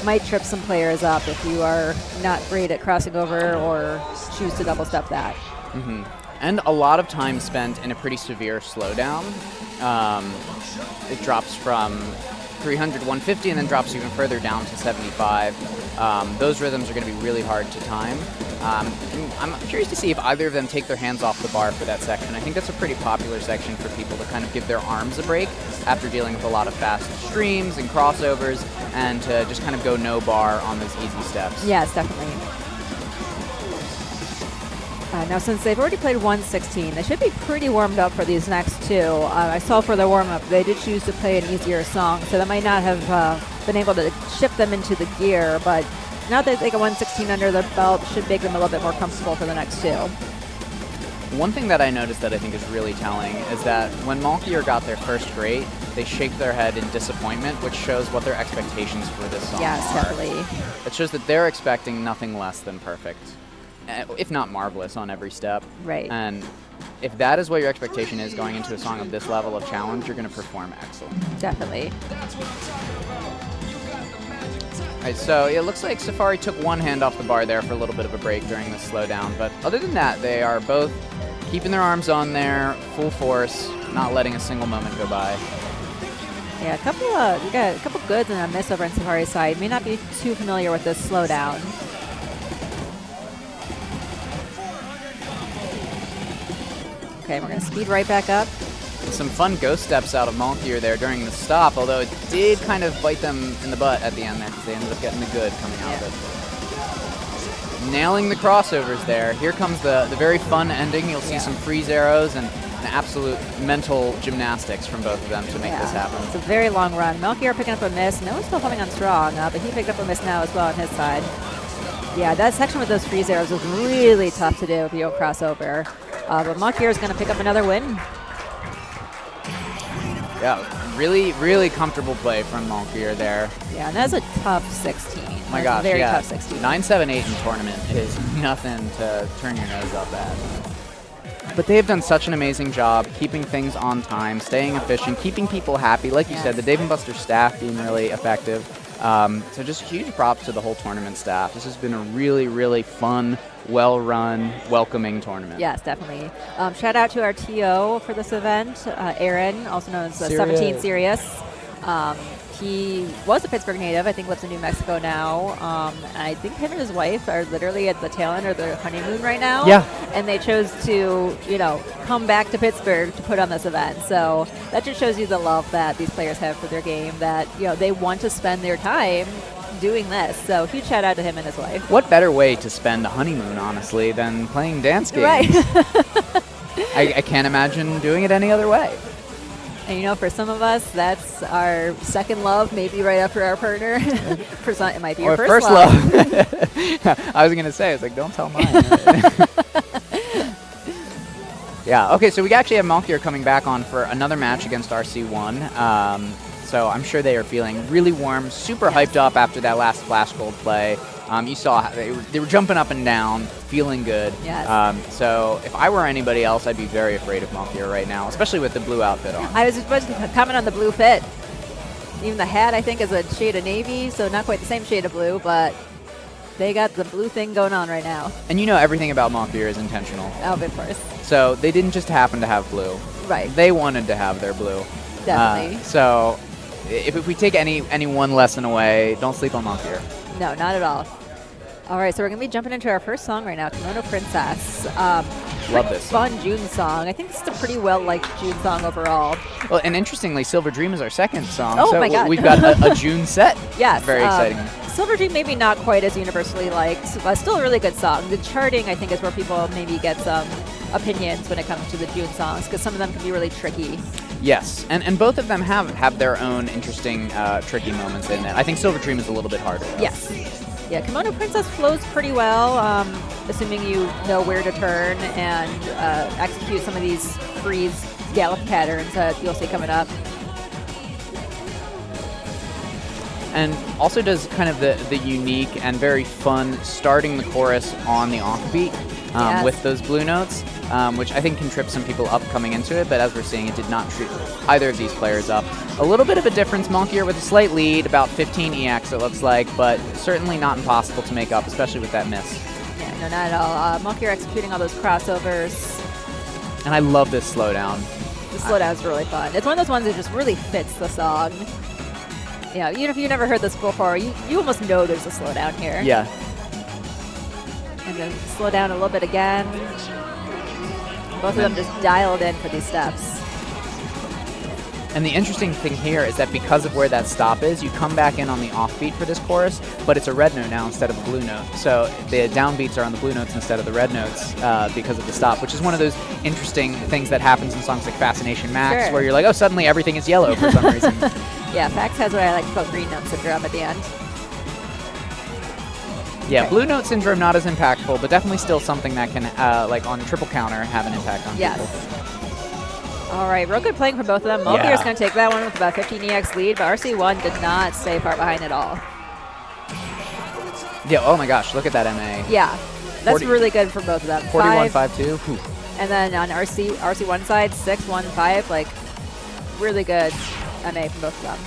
might trip some players up if you are not great at crossing over or choose to double step that. Mm-hmm. And a lot of time spent in a pretty severe slowdown. It drops from 300, 150, and then drops even further down to 75. Those rhythms are going to be really hard to time. I'm curious to see if either of them take their hands off the bar for that section. I think that's a pretty popular section for people to kind of give their arms a break after dealing with a lot of fast streams and crossovers, and to just kind of go no bar on those easy steps. Yes, definitely. Now, since they've already played 116, they should be pretty warmed up for these next two. I saw for their warm-up, they did choose to play an easier song, so that might not have been able to shift them into the gear, but now that they get 116 under their belt, should make them a little bit more comfortable for the next two. One thing that I noticed that I think is really telling is that when Malkier got their first great, they shake their head in disappointment, which shows what their expectations for this song are. Yes, definitely. It shows that they're expecting nothing less than perfect, if not marvelous on every step. Right. And if that is what your expectation is going into a song of this level of challenge, you're going to perform excellent. Definitely. All right, so it looks like Safari took one hand off the bar there for a little bit of a break during this slowdown, but other than that, they are both keeping their arms on there, full force, not letting a single moment go by. Yeah, we got a couple goods and a miss over on Safari's side. May not be too familiar with this slowdown. Okay, we're going to speed right back up. Some fun ghost steps out of Malkier there during the stop, although it did kind of bite them in the butt at the end there because they ended up getting the good coming out of it. Nailing the crossovers there. Here comes the very fun ending. You'll see some freeze arrows and an absolute mental gymnastics from both of them to make this happen. It's a very long run. Malkier picking up a miss. Noah's still coming on strong, but he picked up a miss now as well on his side. Yeah, that section with those freeze arrows was really tough to do if you don't cross over. But Malkier is going to pick up another win. Yeah, really, really comfortable play from Malkier there. Yeah, and that's a tough 16. Oh my gosh, very yeah. tough 16. 9-7-8 in tournament is nothing to turn your nose up at. But they've done such an amazing job keeping things on time, staying efficient, keeping people happy. Like you said, the Dave & Buster staff being really effective. So just huge props to the whole tournament staff. This has been a really, really fun, well-run, welcoming tournament. Yes, definitely. Shout out to our TO for this event, Aaron, also known as 17 Sirius. He was a Pittsburgh native. I think lives in New Mexico now. I think him and his wife are literally at the tail end of their honeymoon right now. Yeah. And they chose to, come back to Pittsburgh to put on this event. So that just shows you the love that these players have for their game, that, they want to spend their time doing this. So huge shout out to him and his wife. What better way to spend a honeymoon, honestly, than playing dance games? Right. I can't imagine doing it any other way. And for some of us, that's our second love, maybe right after our partner. For some, it might be your first love. I was going to say, it's like, don't tell mine. Yeah, okay, so we actually have MALKIER coming back on for another match against RC1. So I'm sure they are feeling really warm, super hyped up after that last Flash Gold play. You saw how they were jumping up and down, feeling good. Yes. So if I were anybody else, I'd be very afraid of MALKIER right now, especially with the blue outfit on. I was just supposed to comment on the blue fit. Even the hat, I think, is a shade of navy, so not quite the same shade of blue, but they got the blue thing going on right now. And everything about MALKIER is intentional. Oh, of course. So they didn't just happen to have blue. Right. They wanted to have their blue. Definitely. So if we take any one lesson away, don't sleep on MALKIER. No, not at all. All right, so we're going to be jumping into our first song right now, Kimono Princess. Love this. Fun June song. I think this is a pretty well-liked June song overall. Well, and interestingly, Silver Dream is our second song. Oh, so my God. We've got a June set. Yes. Very exciting. Silver Dream maybe not quite as universally liked, but still a really good song. The charting, I think, is where people maybe get some opinions when it comes to the June songs, because some of them can be really tricky. Yes, and both of them have their own interesting, tricky moments in it. I think Silver Dream is a little bit harder, though. Yes. Yeah, Kimono Princess flows pretty well, assuming you know where to turn and execute some of these freeze gallop patterns that you'll see coming up. And also does kind of the unique and very fun starting the chorus on the offbeat Yes. with those blue notes, which I think can trip some people up coming into it, but as we're seeing, it did not trip either of these players up. A little bit of a difference, MALKIER with a slight lead, about 15 EX it looks like, but certainly not impossible to make up, especially with that miss. Yeah, no, not at all. MALKIER executing all those crossovers. And I love this slowdown. The slowdown is really fun. It's one of those ones that just really fits the song. Yeah, even if you've never heard this before, you almost know there's a slowdown here. Yeah. And then slow down a little bit again. Both of them just dialed in for these steps. And the interesting thing here is that because of where that stop is, you come back in on the offbeat for this chorus, but it's a red note now instead of a blue note. So the downbeats are on the blue notes instead of the red notes because of the stop, which is one of those interesting things that happens in songs like Fascination Max, Sure. where you're like, oh, suddenly everything is yellow for some reason. Yeah, Fax has what I like to call green note syndrome at the end. Yeah, Okay. blue note syndrome not as impactful, but definitely still something that can, like on triple counter, have an impact on Yes. people. All right, real good playing for both of them. MALKIER is Yeah. going to take that one with about 15 EX lead, but RC1 did not stay far behind at all. Yeah, oh my gosh, look at that MA. Yeah, that's 40 really good for both of them. 41, 5, 5-2. Whew. and then on RC1 side, 6, 1, 5, like really good MA from both of them.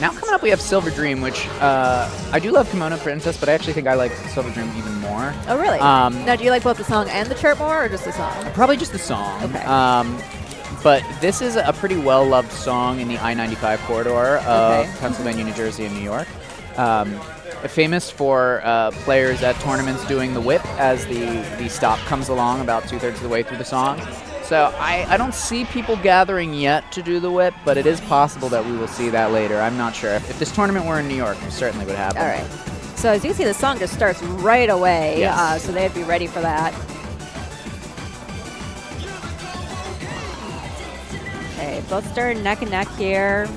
Now coming up, we have Silver Dream, which I do love Kimono Princess, but I actually think I like Silver Dream even more. Oh, really? Now, do you like both the song and the chart more, or just the song? Probably just the song. Okay. But this is a pretty well-loved song in the I-95 corridor of Pennsylvania, New Jersey, and New York. Famous for players at tournaments doing the whip as the stop comes along about 2/3 of the way through the song. So I don't see people gathering yet to do the whip, but it is possible that we will see that later. I'm not sure. If this tournament were in New York, it certainly would happen. All right. So as you can see, the song just starts right away, Yes. so they'd be ready for that. Okay, both starting neck and neck here.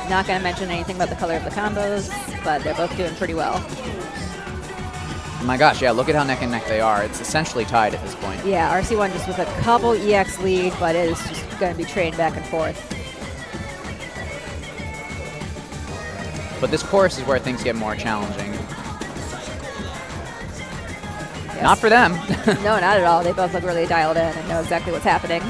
Not going to mention anything about the color of the combos, but they're both doing pretty well. My gosh, yeah, look at how neck and neck they are. It's essentially tied at this point. Yeah, RC1 just with a couple EX lead, but it is just going to be trading back and forth. But this chorus is where things get more challenging. Yes. Not for them. No, not at all. They both look really dialed in and know exactly what's happening.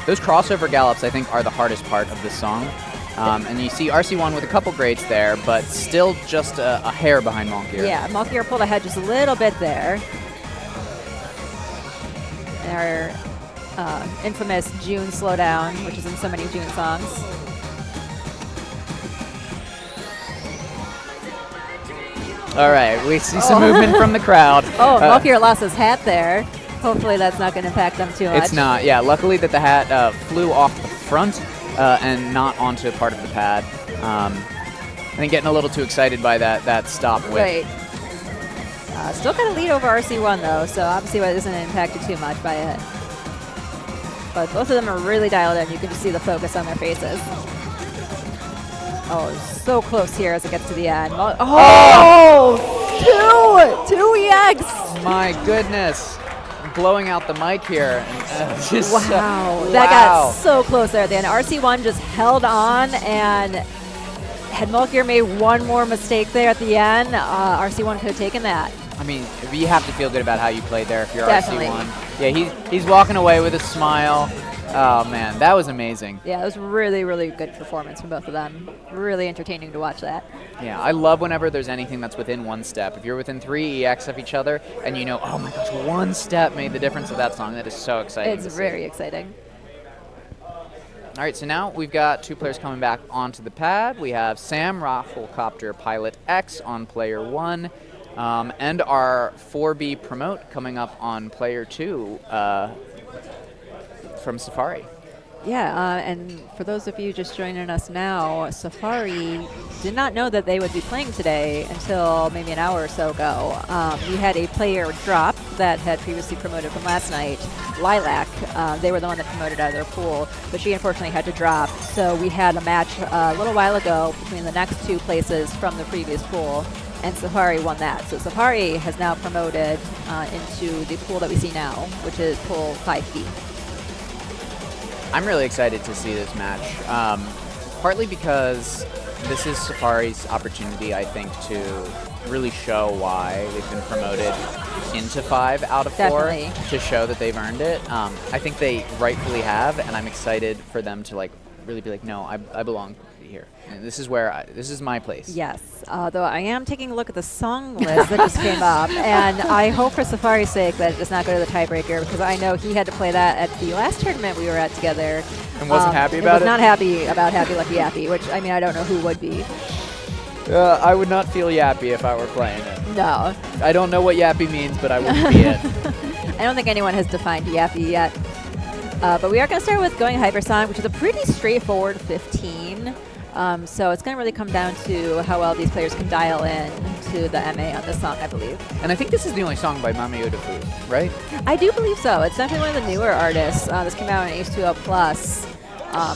Those crossover gallops, I think, are the hardest part of this song. And you see RC1 with a couple greats there, but still just a hair behind MALKIER. Yeah, MALKIER pulled ahead just a little bit there. And our infamous June slowdown, which is in so many June songs. All right, we see some movement from the crowd. Oh, MALKIER lost his hat there. Hopefully that's not going to impact them too much. It's not, yeah. Luckily that the hat flew off the front and not onto part of the pad. I think getting a little too excited by that stop whip. Right. Still got a lead over RC1 though, so obviously it isn't impacted too much by it. But both of them are really dialed in. You can just see the focus on their faces. Oh, so close here as it gets to the end. Oh, two EX! My goodness. Blowing out the mic here. Wow. That got so close there at the end. RC1 just held on, and had MALKIER made one more mistake there at the end, RC1 could have taken that. I mean, you have to feel good about how you played there if you're Definitely. RC1. Yeah, he's walking away with a smile. Oh, man, that was amazing. Yeah, it was really, really good performance from both of them. Really entertaining to watch that. Yeah, I love whenever there's anything that's within one step. If you're within 3 EX of each other and you know, oh my gosh, one step made the difference of that song, that is so exciting. It's very exciting. All right, so now we've got 2 players coming back onto the pad. We have Sam ROCOPLTX on player 1, and our 4B promote coming up on player 2 from Safari. Yeah, and for those of you just joining us now, Safari did not know that they would be playing today until maybe an hour or so ago. We had a player drop that had previously promoted from last night, Lilac. They were the one that promoted out of their pool, but she unfortunately had to drop. So we had a match a little while ago between the next 2 places from the previous pool, and Safari won that. So Safari has now promoted into the pool that we see now, which is pool 5B. I'm really excited to see this match, partly because this is Safari's opportunity, I think, to really show why they've been promoted into 5 out of 4, Definitely. to show that they've earned it. I think they rightfully have, and I'm excited for them to really be like, no, I belong here. And this is where this is my place. Yes, though I am taking a look at the song list that just came up, and I hope for Safari's sake that it does not go to the tiebreaker, because I know he had to play that at the last tournament we were at together. And wasn't happy about it? Was not happy about Happy Lucky Yappy, which, I mean, I don't know who would be. I would not feel yappy if I were playing it. No. I don't know what yappy means, but I wouldn't be it. I don't think anyone has defined Yappy yet. But we are going to start with going Hypersonic, which is a pretty straightforward 15. So it's going to really come down to how well these players can dial in to the MA on this song, I believe. And I think this is the only song by Mami Udafu, right? I do believe so. It's definitely one of the newer artists. This came out on H2O Plus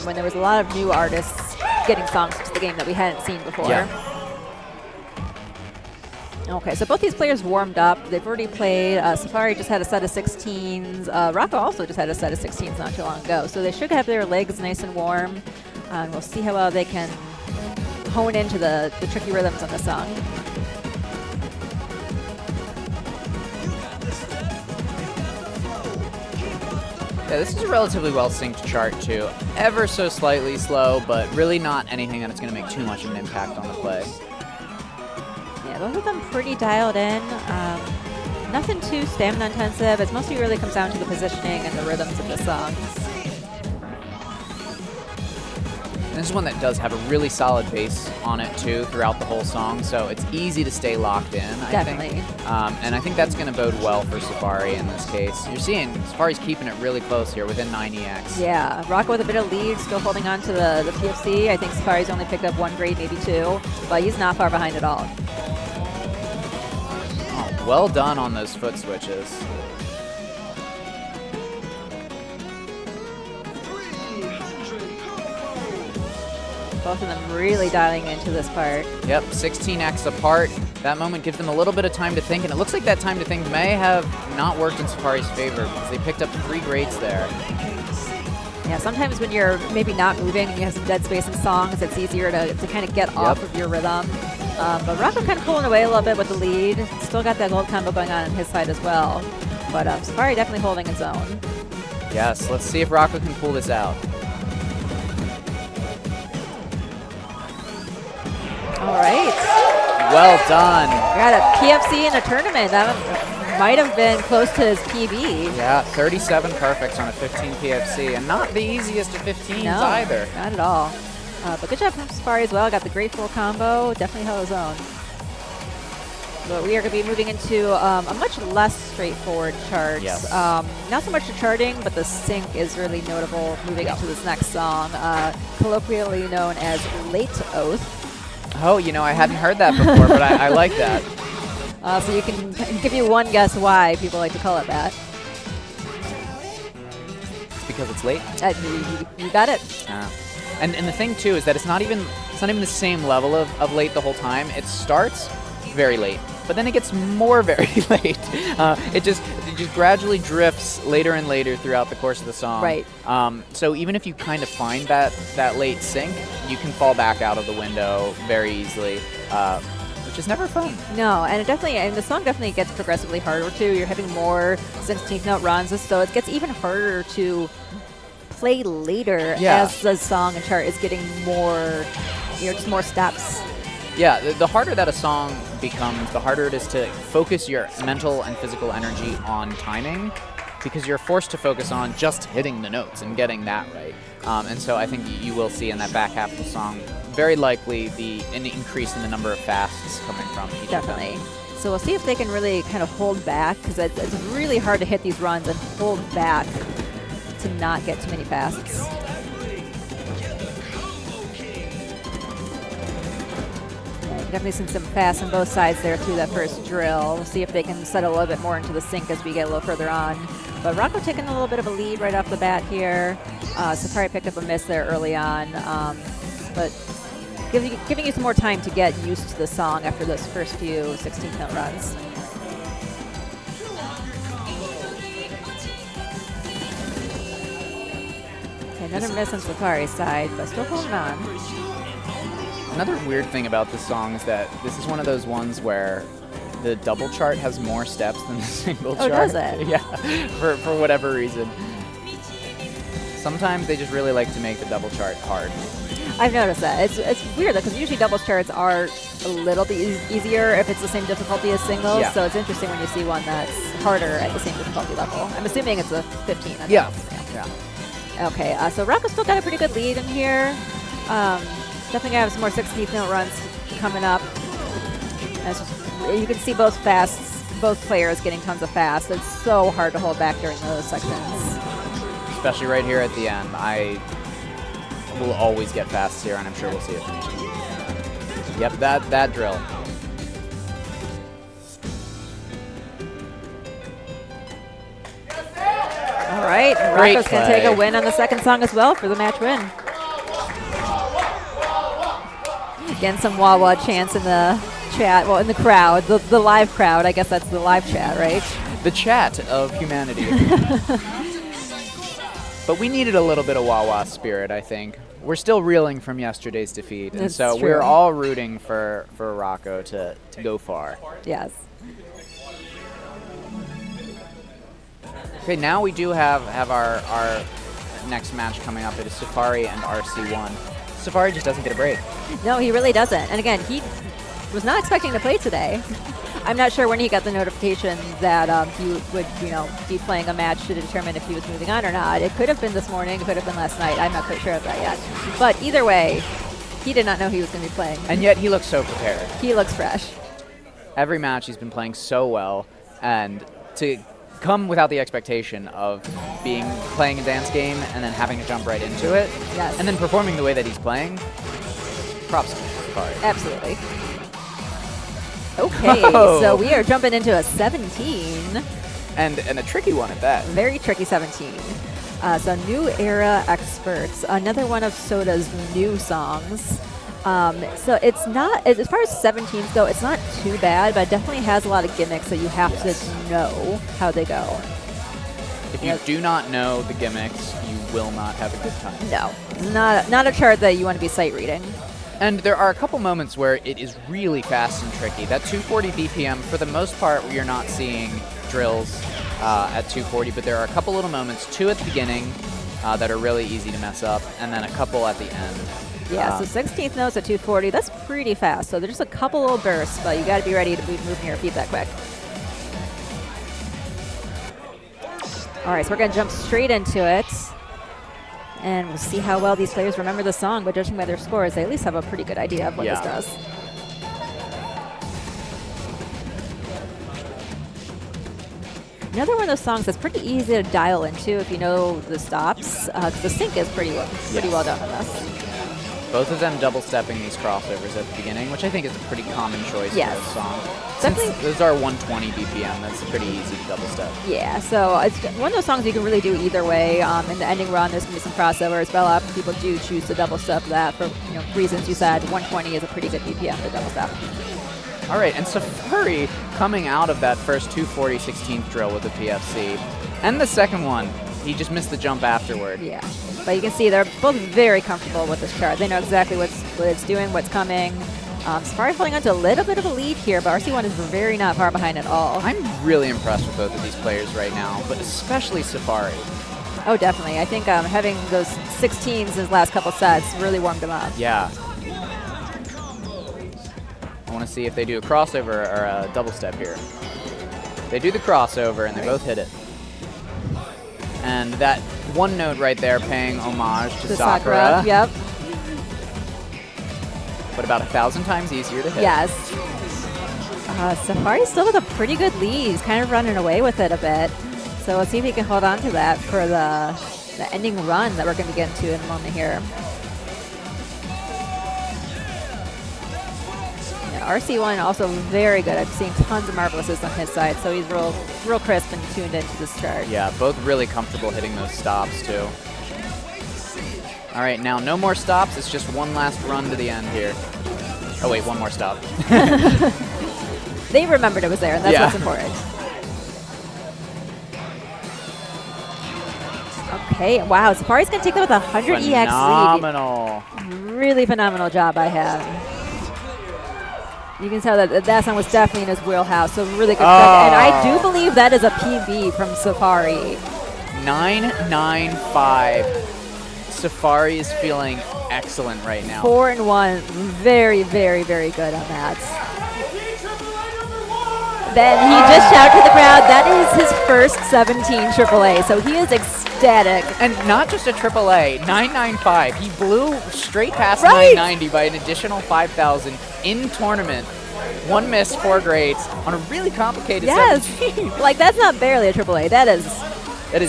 when there was a lot of new artists getting songs to the game that we hadn't seen before. Yeah. Okay, so both these players warmed up. They've already played. Safari just had a set of 16s. Rocco also just had a set of 16s not too long ago. So they should have their legs nice and warm. We'll see how well they can hone into the tricky rhythms on the song. Yeah, this is a relatively well-synced chart, too. Ever so slightly slow, but really not anything that's going to make too much of an impact on the play. Yeah, both of them pretty dialed in. Nothing too stamina intensive. It mostly really comes down to the positioning and the rhythms of the song. And this is one that does have a really solid bass on it, too, throughout the whole song, so it's easy to stay locked in, I think. Definitely. And I think that's going to bode well for Safari in this case. You're seeing Safari's keeping it really close here, within 9 EX. Yeah, Rocco with a bit of lead, still holding on to the PFC. I think Safari's only picked up 1 grade, maybe 2, but he's not far behind at all. Oh, well done on those foot switches. Both of them really dialing into this part. Yep, 16x apart. That moment gives them a little bit of time to think, and it looks like that time to think may have not worked in Safari's favor because they picked up 3 grades there. Yeah, sometimes when you're maybe not moving and you have some dead space in songs, it's easier to kind of get off of your rhythm. But Rocco kind of pulling away a little bit with the lead. Still got that gold combo going on his side as well. But Safari definitely holding its own. Yes, let's see if Rocco can pull this out. All right. Well done. We got a PFC in a tournament. That might have been close to his PB. Yeah, 37 perfects on a 15 PFC, and not the easiest of 15s either. Not at all. But good job from Safari as well. Got the great full combo. Definitely held his own. But we are going to be moving into a much less straightforward chart. Yes. Not so much the charting, but the sync is really notable moving into this next song, colloquially known as Late Oath. Oh, you know, I hadn't heard that before, but I like that. So you can give you one guess why people like to call it that. It's because it's late. You got it. And the thing too is that it's not even the same level of late the whole time. It starts very late, but then it gets more very late. It just gradually drifts later and later throughout the course of the song. Right. So even if you kind of find that late sync, you can fall back out of the window very easily, which is never fun. No, and the song definitely gets progressively harder too. You're having more 16th note runs, so it gets even harder to play later as the song and chart is getting more, just more steps. Yeah, the harder that a song becomes, the harder it is to focus your mental and physical energy on timing, because you're forced to focus on just hitting the notes and getting that right. And so I think you will see in that back half of the song, very likely an increase in the number of fasts coming from each Definitely. of them. So we'll see if they can really kind of hold back, because it's really hard to hit these runs and hold back to not get too many fasts. Definitely seen some fast on both sides there through that first drill. We'll see if they can settle a little bit more into the sync as we get a little further on. But Rocco taking a little bit of a lead right off the bat here. Safari picked up a miss there early on, but giving you some more time to get used to the song after those first few 16th note runs. Okay, another miss on Safari's side, but still holding on. Another weird thing about this song is that this is one of those ones where the double chart has more steps than the single chart. Oh, does it? Yeah, for whatever reason. Sometimes they just really like to make the double chart hard. I've noticed that. It's weird though, because usually double charts are a little bit easier if it's the same difficulty as singles. Yeah. So it's interesting when you see one that's harder at the same difficulty level. I'm assuming it's a 15. Yeah. Okay, so Rocco's still got a pretty good lead in here. Definitely gonna have some more 16th note runs coming up. And it's just, you can see both players getting tons of fast. It's so hard to hold back during those sections. Especially right here at the end. I will always get fast here, and I'm sure we'll see it finishing. Yep, that drill. All right, and Rocco's going to take a win on the second song as well for the match win. Again, some wah-wah chants in the chat, well, in the crowd, the live crowd. I guess that's the live chat, right? The chat of humanity. But we needed a little bit of wah-wah spirit, I think. We're still reeling from yesterday's defeat, and so we're all rooting for Rocco to go far. Yes. Okay, now we do have our next match coming up. It is Safari and RC1. Safari just doesn't get a break. No, he really doesn't. And again, he was not expecting to play today. I'm not sure when he got the notification that he would, be playing a match to determine if he was moving on or not. It could have been this morning. It could have been last night. I'm not quite sure of that yet. But either way, he did not know he was going to be playing. And yet he looks so prepared. He looks fresh. Every match he's been playing so well, and to come without the expectation of playing a dance game and then having to jump right into it, yes, and then performing the way that he's playing, props to Safari. Absolutely. Okay, so we are jumping into a 17. And a tricky one at that. Very tricky 17. So New Era Experts, another one of Soda's new songs. So it's not, as far as 17s go, it's not too bad, but it definitely has a lot of gimmicks, so you have to know how they go. If you do not know the gimmicks, you will not have a good time. No, not a chart that you want to be sight reading. And there are a couple moments where it is really fast and tricky. That 240 BPM, for the most part, you're not seeing drills at 240, but there are a couple little moments, 2 at the beginning that are really easy to mess up, and then a couple at the end. Yeah, so 16th notes at 240, that's pretty fast. So there's just a couple little bursts, but you got to be ready to be moving your feet that quick. All right, so we're going to jump straight into it. And we'll see how well these players remember the song, but judging by their scores, they at least have a pretty good idea of what this does. Another one of those songs that's pretty easy to dial into if you know the stops, because the sync is pretty well done on this. Both of them double-stepping these crossovers at the beginning, which I think is a pretty common choice for this song. Definitely. Those are 120 BPM. That's pretty easy to double-step. Yeah, so it's one of those songs you can really do either way. In the ending run, there's going to be some crossovers, but a lot of people do choose to double-step that for reasons you said. 120 is a pretty good BPM to double-step. All right, and Safari coming out of that first 240/16th drill with the PFC, and the second one, he just missed the jump afterward. Yeah. But you can see they're both very comfortable with this chart. They know exactly what it's doing, what's coming. Safari holding on to a little bit of a lead here, but RC1 is very not far behind at all. I'm really impressed with both of these players right now, but especially Safari. Oh, definitely. I think having those 16s in his last couple sets really warmed him up. Yeah. I want to see if they do a crossover or a double step here. They do the crossover, and they both hit it. And that one note right there paying homage to Sakura. Yep. But about 1,000 times easier to hit. Yes. Safari still with a pretty good lead. He's kind of running away with it a bit. So let's see if he can hold on to that for the ending run that we're going to get into in a moment here. RC1 also very good. I've seen tons of marvelouses on his side, so he's real crisp and tuned into this chart. Yeah, both really comfortable hitting those stops too. All right, now no more stops. It's just one last run to the end here. Oh wait, one more stop. They remembered it was there, and that's what's important. Okay, wow, Safari's going to take that with 100 EX lead. Phenomenal. Really phenomenal job by him. You can tell that song was definitely in his wheelhouse, so really good. And I do believe that is a PB from Safari. 995. Safari is feeling excellent right now. 4-1. Very, very, very good on that. Then he just shouted to the crowd, that is his first 17 AAA, so he is ecstatic. And not just a AAA, 995. He blew straight past 990 by an additional 5,000 in tournament. One miss, 4 grades on a really complicated 17. Like, that's not barely a AAA. That is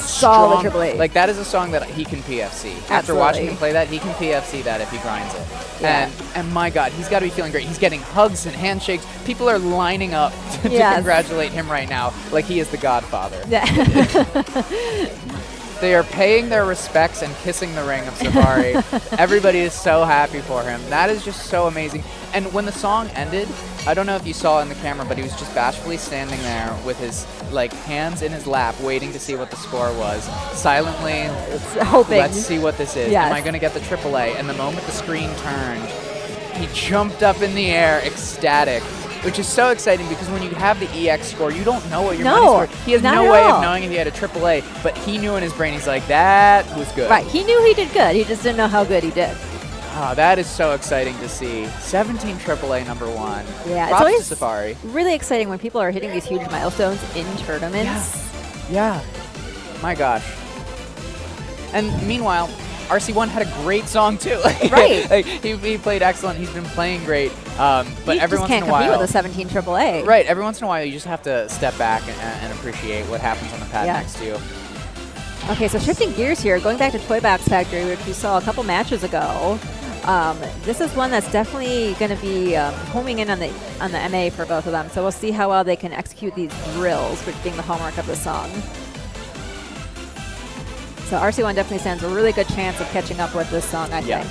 solid strong. AAA. Like, that is a song that he can PFC. After watching him play that, he can PFC that if he grinds it. Yeah. And my God, he's got to be feeling great. He's getting hugs and handshakes. People are lining up to congratulate him right now like he is the godfather. Yeah. They are paying their respects and kissing the ring of Safari. Everybody is so happy for him. That is just so amazing. And when the song ended, I don't know if you saw in the camera, but he was just bashfully standing there with his hands in his lap, waiting to see what the score was. Silently, hoping. Let's see what this is. Yes. Am I going to get the AAA? And the moment the screen turned, he jumped up in the air, ecstatic. Which is so exciting because when you have the EX score, you don't know what your money's for. He has no way of knowing if he had a AAA, but he knew in his brain, he's like, that was good. Right, he knew he did good. He just didn't know how good he did. Oh, that is so exciting to see. 17 AAA #1. Yeah, Props it's always to Safari. Really exciting when people are hitting these huge milestones in tournaments. Yeah. My gosh. And meanwhile, RC1 had a great song too. Right. He played excellent. He's been playing great. But he every just once in a while, can't compete with a 17 AAA. Right. Every once in a while, you just have to step back and appreciate what happens on the pad next to you. Okay, so shifting gears here, going back to Box Factory, which we saw a couple matches ago. This is one that's definitely going to be homing in on the MA for both of them. So we'll see how well they can execute these drills, which being the hallmark of the song. So RC1 definitely stands a really good chance of catching up with this song, I think.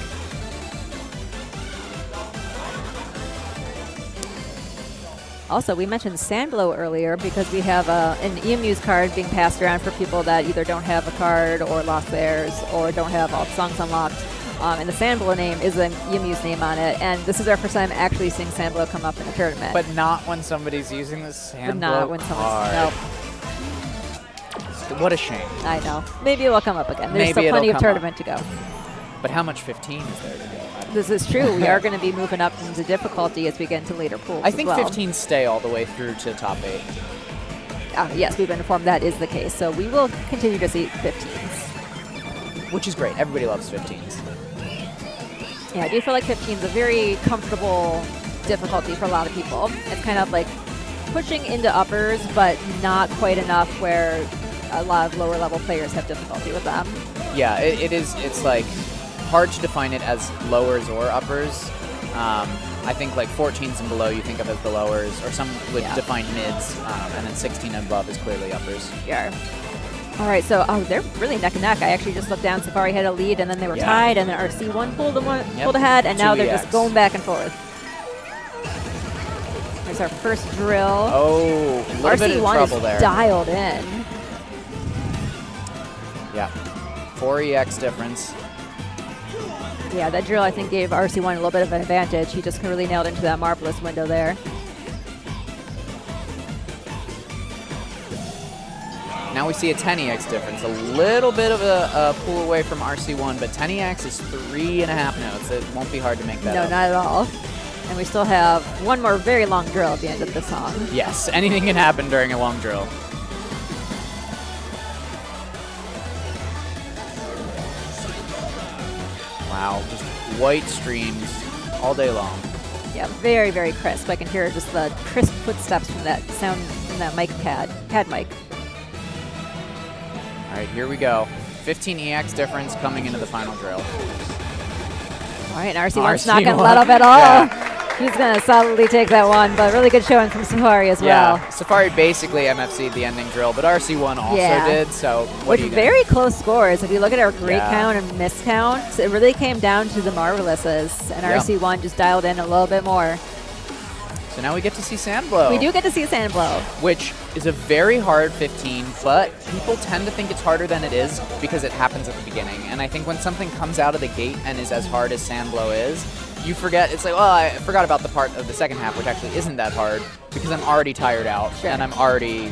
Also, we mentioned Sandblow earlier because we have an EMU's card being passed around for people that either don't have a card or lost theirs or don't have all the songs unlocked. And the Sandblow name is an EMU's name on it. And this is our first time actually seeing Sandblow come up in a tournament. But not when somebody's using the Sandblow But not when someone's... Nope. What a shame. I know. Maybe it will come up again. There's still plenty of tournament to go. But how much 15 is there to go? This is true. We are going to be moving up into difficulty as we get into later pools. I think 15 stay all the way through to top 8. Yes, we've been informed that is the case. So we will continue to see 15s. Which is great. Everybody loves 15s. Yeah, I do feel like 15 is a very comfortable difficulty for a lot of people. It's kind of like pushing into uppers, but not quite enough where a lot of lower level players have difficulty with them. Yeah, it's like hard to define it as lowers or uppers. I think like 14s and below you think of as the lowers, or some would define mids, and then 16 and above is clearly uppers. Yeah. All right, so they're really neck and neck. I actually just looked down. Safari had a lead, and then they were tied, and then RC1 pulled ahead, and now they're just going back and forth. There's our first drill. Oh, a little bit of trouble there. RC1 is dialed in. Yeah, 4 EX difference. Yeah, that drill I think gave RC1 a little bit of an advantage. He just really nailed into that Marvelous window there. Now we see a 10 EX difference. A little bit of a pull away from RC1, but 10 EX is 3.5 notes. It won't be hard to make that up. No, not at all. And we still have one more very long drill at the end of the song. Yes, anything can happen during a long drill. Wow, just white streams all day long. Yeah, very, very crisp. I can hear just the crisp footsteps from that sound from that mic pad mic. All right, here we go. 15 EX difference coming into the final drill. All right, and RC1's not going to let up at all. Yeah. He's going to solidly take that one, but really good showing from Safari as well. Yeah, Safari basically MFC'd the ending drill, but RC1 also did, so what With very close scores. If you look at our great count and miss count, it really came down to the Marvelouses, and RC1 just dialed in a little bit more. So now we get to see Sandblow. We do get to see Sandblow. Which is a very hard 15, but people tend to think it's harder than it is because it happens at the beginning. And I think when something comes out of the gate and is as hard as Sandblow is, you forget, it's like, well, I forgot about the part of the second half, which actually isn't that hard because I'm already tired out and I'm already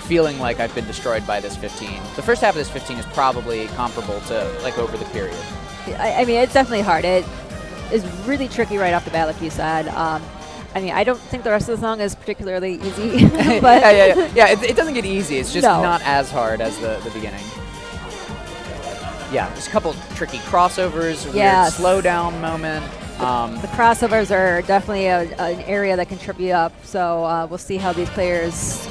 feeling like I've been destroyed by this 15. The first half of this 15 is probably comparable to like over the period. I mean, it's definitely hard. It is really tricky right off the bat, like you said. I mean, I don't think the rest of the song is particularly easy. But it doesn't get easy. It's just not as hard as the beginning. Yeah, there's a couple tricky crossovers, weird slowdown moment. The crossovers are definitely an area that can trip you up. So we'll see how these players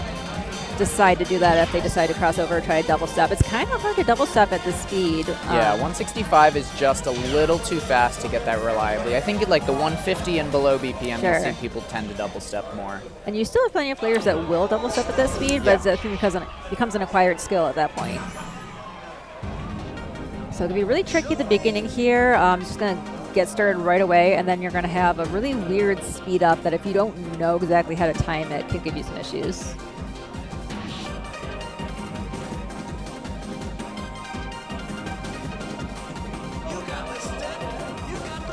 decide to do that if they decide to cross over or try to double step. It's kind of hard to double step at this speed. Yeah, 165 is just a little too fast to get that reliably. I think at like the 150 and below BPM, you'll see people tend to double step more. And you still have plenty of players that will double step at this speed, but it's because it becomes an acquired skill at that point. So it can be really tricky at the beginning here. I'm just going to get started right away, and then you're going to have a really weird speed up that if you don't know exactly how to time it, can give you some issues.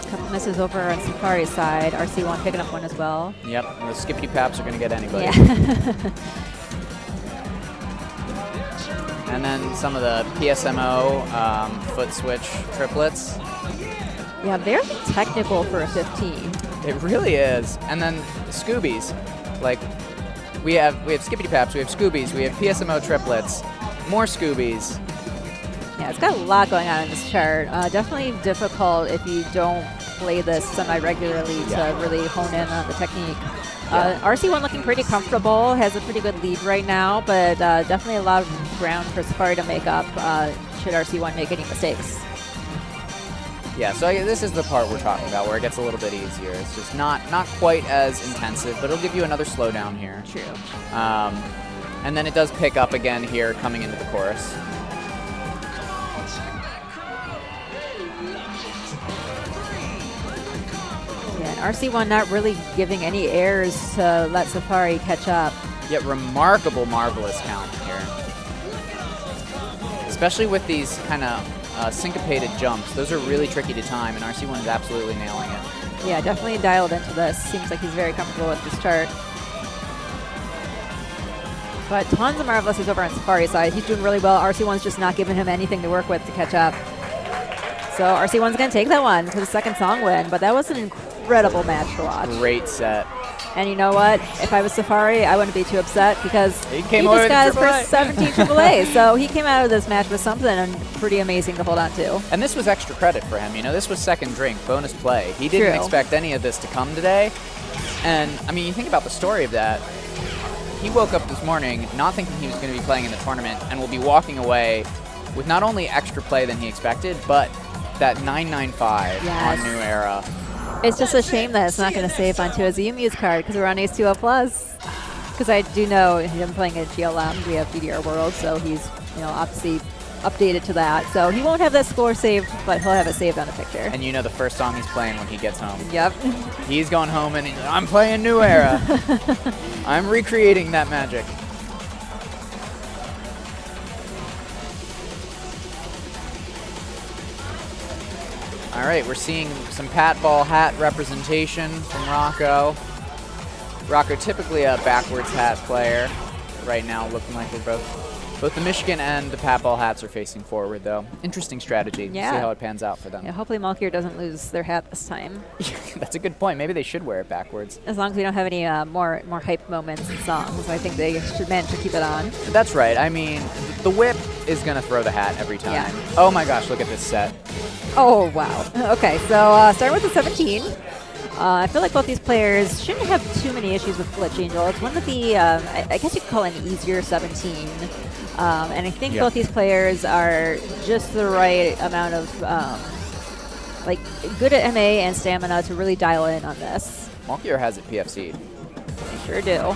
Couple misses over on Safari's side. RC1 picking up one as well. Yep, and the skippy paps are going to get anybody. Yeah. And then some of the PSMO foot switch triplets. Yeah, very technical for a 15. It really is. And then Scoobies. Like, we have skippity paps, we have Scoobies, we have PSMO triplets, more Scoobies. Yeah, it's got a lot going on in this chart. Definitely difficult if you don't play this semi-regularly to really hone in on the technique. RC1 looking pretty comfortable, has a pretty good lead right now, but definitely a lot of ground for Safari to make up should RC1 make any mistakes. Yeah, so this is the part we're talking about where it gets a little bit easier. It's just not quite as intensive, but it'll give you another slowdown here. True. And then it does pick up again here coming into the chorus. Yeah, and RC1 not really giving any airs to let Safari catch up. Yet remarkable Marvelous count here. Especially with these kind of syncopated jumps. Those are really tricky to time, and RC1 is absolutely nailing it. Yeah, definitely dialed into this. Seems like he's very comfortable with this chart. But tons of Marvelouses over on Safari's side. He's doing really well. RC1's just not giving him anything to work with to catch up. So RC1's going to take that one for the second song win, but that was an incredible match to watch. Great set. And you know what? If I was Safari, I wouldn't be too upset because he just got his first 17 AAA. So he came out of this match with something pretty amazing to hold on to. And this was extra credit for him. You know, this was second drink, bonus play. He didn't expect any of this to come today. And, I mean, you think about the story of that. he woke up this morning not thinking he was going to be playing in the tournament and will be walking away with not only extra play than he expected, but that 995 on New Era. It's just a shame that it's not going to save onto his Umu's card because we're on Ace 2O Plus. Because I do know him playing at GLM, we have DDR World, so he's obviously updated to that. So he won't have that score saved, but he'll have it saved on a picture. And you know the first song he's playing when he gets home. Yep. He's going home and I'm playing New Era. I'm recreating that magic. All right, we're seeing some Pat Ball hat representation from Rocco. Rocco, typically a backwards hat player. Right now, looking like we're both the Michigan and the Pat Ball hats are facing forward, though. Interesting strategy. Yeah. See how it pans out for them. Yeah, hopefully MALKIER doesn't lose their hat this time. That's a good point. Maybe they should wear it backwards. As long as we don't have any more hype moments and songs, I think they should manage to keep it on. That's right. I mean, the whip is going to throw the hat every time. Yeah. Oh my gosh, look at this set. Oh, wow. Okay, so starting with the 17. I feel like both these players shouldn't have too many issues with Glitch Angel. It's one of the, I guess you could call it an easier 17. And I think both these players are just the right amount of, like, good at MA and stamina to really dial in on this. MALKIER has it PFC'd. They sure do.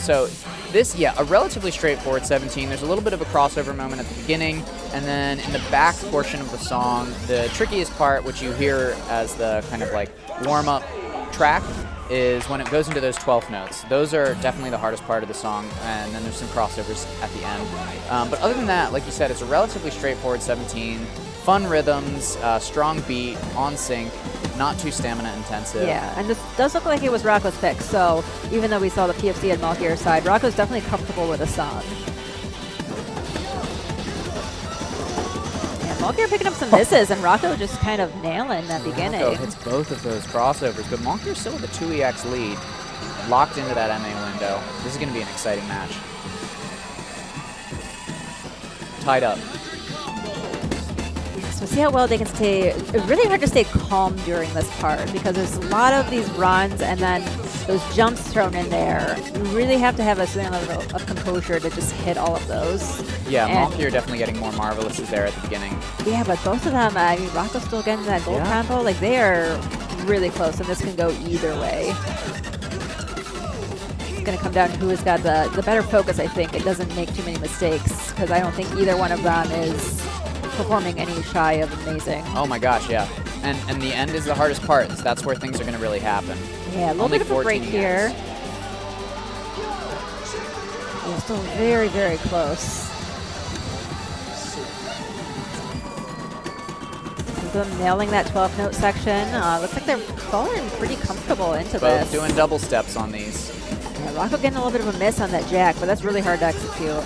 So this, a relatively straightforward 17. There's a little bit of a crossover moment at the beginning, and then in the back portion of the song, the trickiest part, which you hear as the kind of like warm-up track, is when it goes into those 12th notes. Those are definitely the hardest part of the song, and then there's some crossovers at the end. But other than that, like you said, it's a relatively straightforward 17. Fun rhythms, strong beat, on sync, not too stamina intensive. Yeah, and this does look like it was Rocco's pick, so even though we saw the PFC at MALKIER's side, Rocco's definitely comfortable with the song. Yeah, MALKIER picking up some misses, and Rocco just kind of nailing that beginning. Rocco hits both of those crossovers, but MALKIER still with a 2EX lead, locked into that MA window. This is going to be an exciting match. Tied up. So see how well they can stay. It's really hard to stay calm during this part because there's a lot of these runs and then those jumps thrown in there. You really have to have a certain level of composure to just hit all of those. Yeah, MALKIER definitely getting more marvelouses there at the beginning. Yeah, but both of them, I mean, Rocco's still getting that gold combo. Like, they are really close, and this can go either way. It's going to come down to who has got the better focus, I think. It doesn't make too many mistakes because I don't think either one of them is performing any shy of amazing. Oh my gosh, yeah. And the end is the hardest part. So that's where things are going to really happen. Yeah, a little bit of a break here. Yeah, still very, very close. Them nailing that 12th note section. Looks like they're falling pretty comfortable into this. Both doing double steps on these. Yeah, Rocco getting a little bit of a miss on that jack, but that's really hard to execute.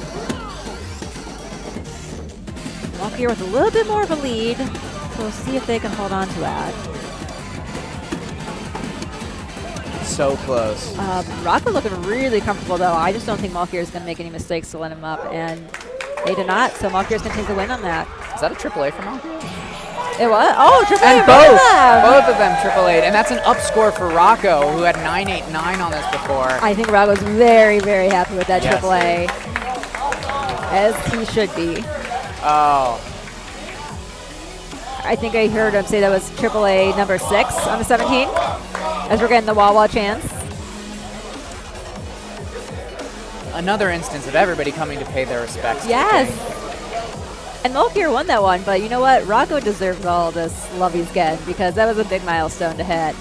MALKIER with a little bit more of a lead, so we'll see if they can hold on to that. So close. Rocco looking really comfortable, though. I just don't think MALKIER is going to make any mistakes to let him up, and they did not, so MALKIER is going to take the win on that. Is that a AAA for MALKIER? It was? Oh, AAA. And both of them AAA, and that's an up score for Rocco, who had 989 on this before. I think Rocco's very, very happy with that AAA, as he should be. Oh. I think I heard him say that was AAA number 6 on the 17, as we're getting the wah-wah chance. Another instance of everybody coming to pay their respects. Yes. And MALKIER won that one, but you know what? Rocco deserves all this love he's getting because that was a big milestone to hit.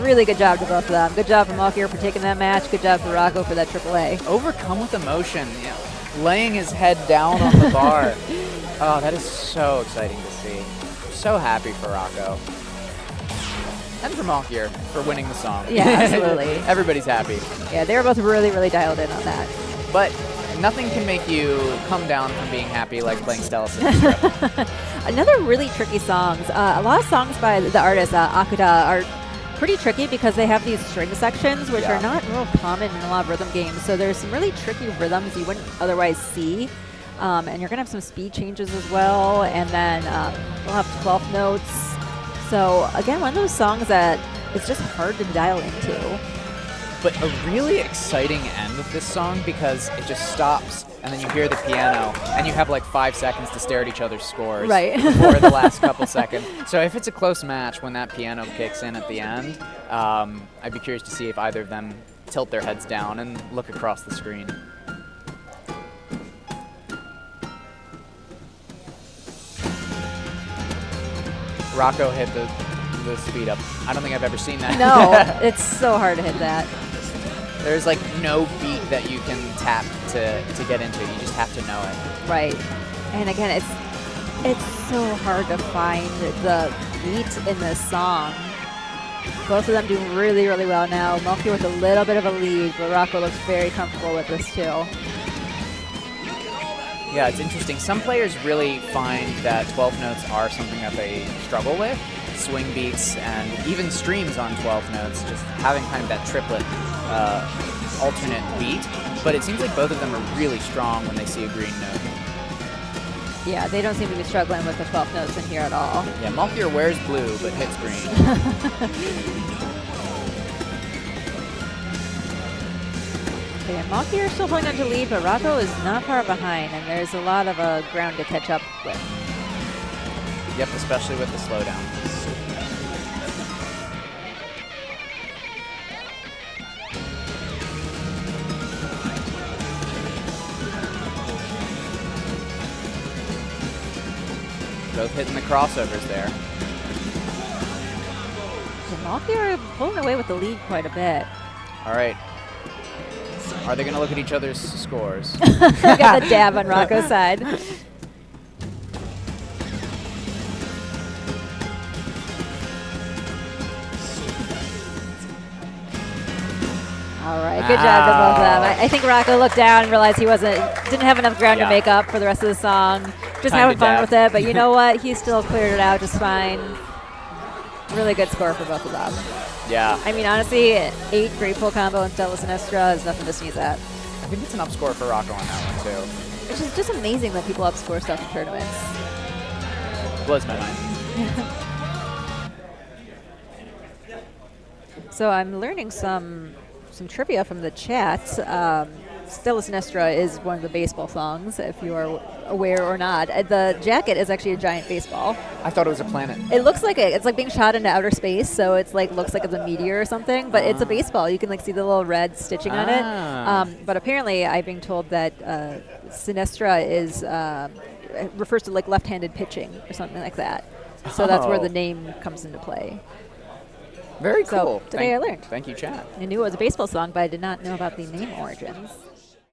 Really good job to both of them. Good job for MALKIER for taking that match. Good job for Rocco for that AAA. Overcome with emotion, laying his head down on the bar. Oh, that is so exciting to see. So happy for Rocco. And for MALKIER for winning the song. Yeah, absolutely. Everybody's happy. Yeah, they were both really, really dialed in on that. But nothing can make you come down from being happy like playing Stella Sinestra. Another really tricky songs. A lot of songs by the artist Akuda are pretty tricky because they have these string sections which are not real common in a lot of rhythm games. So there's some really tricky rhythms you wouldn't otherwise see. And you're going to have some speed changes as well. And then we'll have 12th notes. So again, one of those songs that it's just hard to dial into. but a really exciting end of this song because it just stops and then you hear the piano and you have like 5 seconds to stare at each other's scores before the last couple seconds. So if it's a close match when that piano kicks in at the end, I'd be curious to see if either of them tilt their heads down and look across the screen. Rocco hit the speed up. I don't think I've ever seen that. No, it's so hard to hit that. There's like no beat that you can tap to get into. You just have to know it. Right. And again, it's so hard to find the beat in this song. Both of them doing really, really well now. MALKIER with a little bit of a lead, but Rocco looks very comfortable with this too. Yeah, it's interesting. Some players really find that 12 notes are something that they struggle with. Swing beats and even streams on 12 notes, just having kind of that triplet alternate beat. But it seems like both of them are really strong when they see a green note. Yeah, they don't seem to be struggling with the 12 notes in here at all. Yeah, MALKIER wears blue but hits green. Yeah, MALKIER is still holding on to lead, but Rocco is not far behind, and there's a lot of ground to catch up with. Yep, especially with the slowdown. Both hitting the crossovers there. MALKIER pulling away with the lead quite a bit. All right. Are they going to look at each other's scores? Got the dab on Rocco's side. All right, good job to both of them. I think Rocco looked down and realized he didn't have enough ground to make up for the rest of the song. Just having fun with it, but you know what? He still cleared it out just fine. Really good score for both of them. Yeah. I mean, honestly, 8 Grateful combo and Stella Sinestra is nothing to sneeze at. I think it's an up score for Rocco on that one, too. Which is just amazing that people up score stuff in tournaments. Blows my mind. So I'm learning some trivia from the chat. Stella Sinestra is one of the baseball songs, if you are aware or not. The jacket is actually a giant baseball. I thought it was a planet. It looks like it's like being shot into outer space, so it's like looks like it's a meteor or something, but it's a baseball. You can like see the little red stitching on it. But apparently I'm being told that Sinestra refers to like left-handed pitching or something like that. So that's where the name comes into play. Very cool. So today I learned. Thank you, chat. I knew it was a baseball song, but I did not know about the name origins.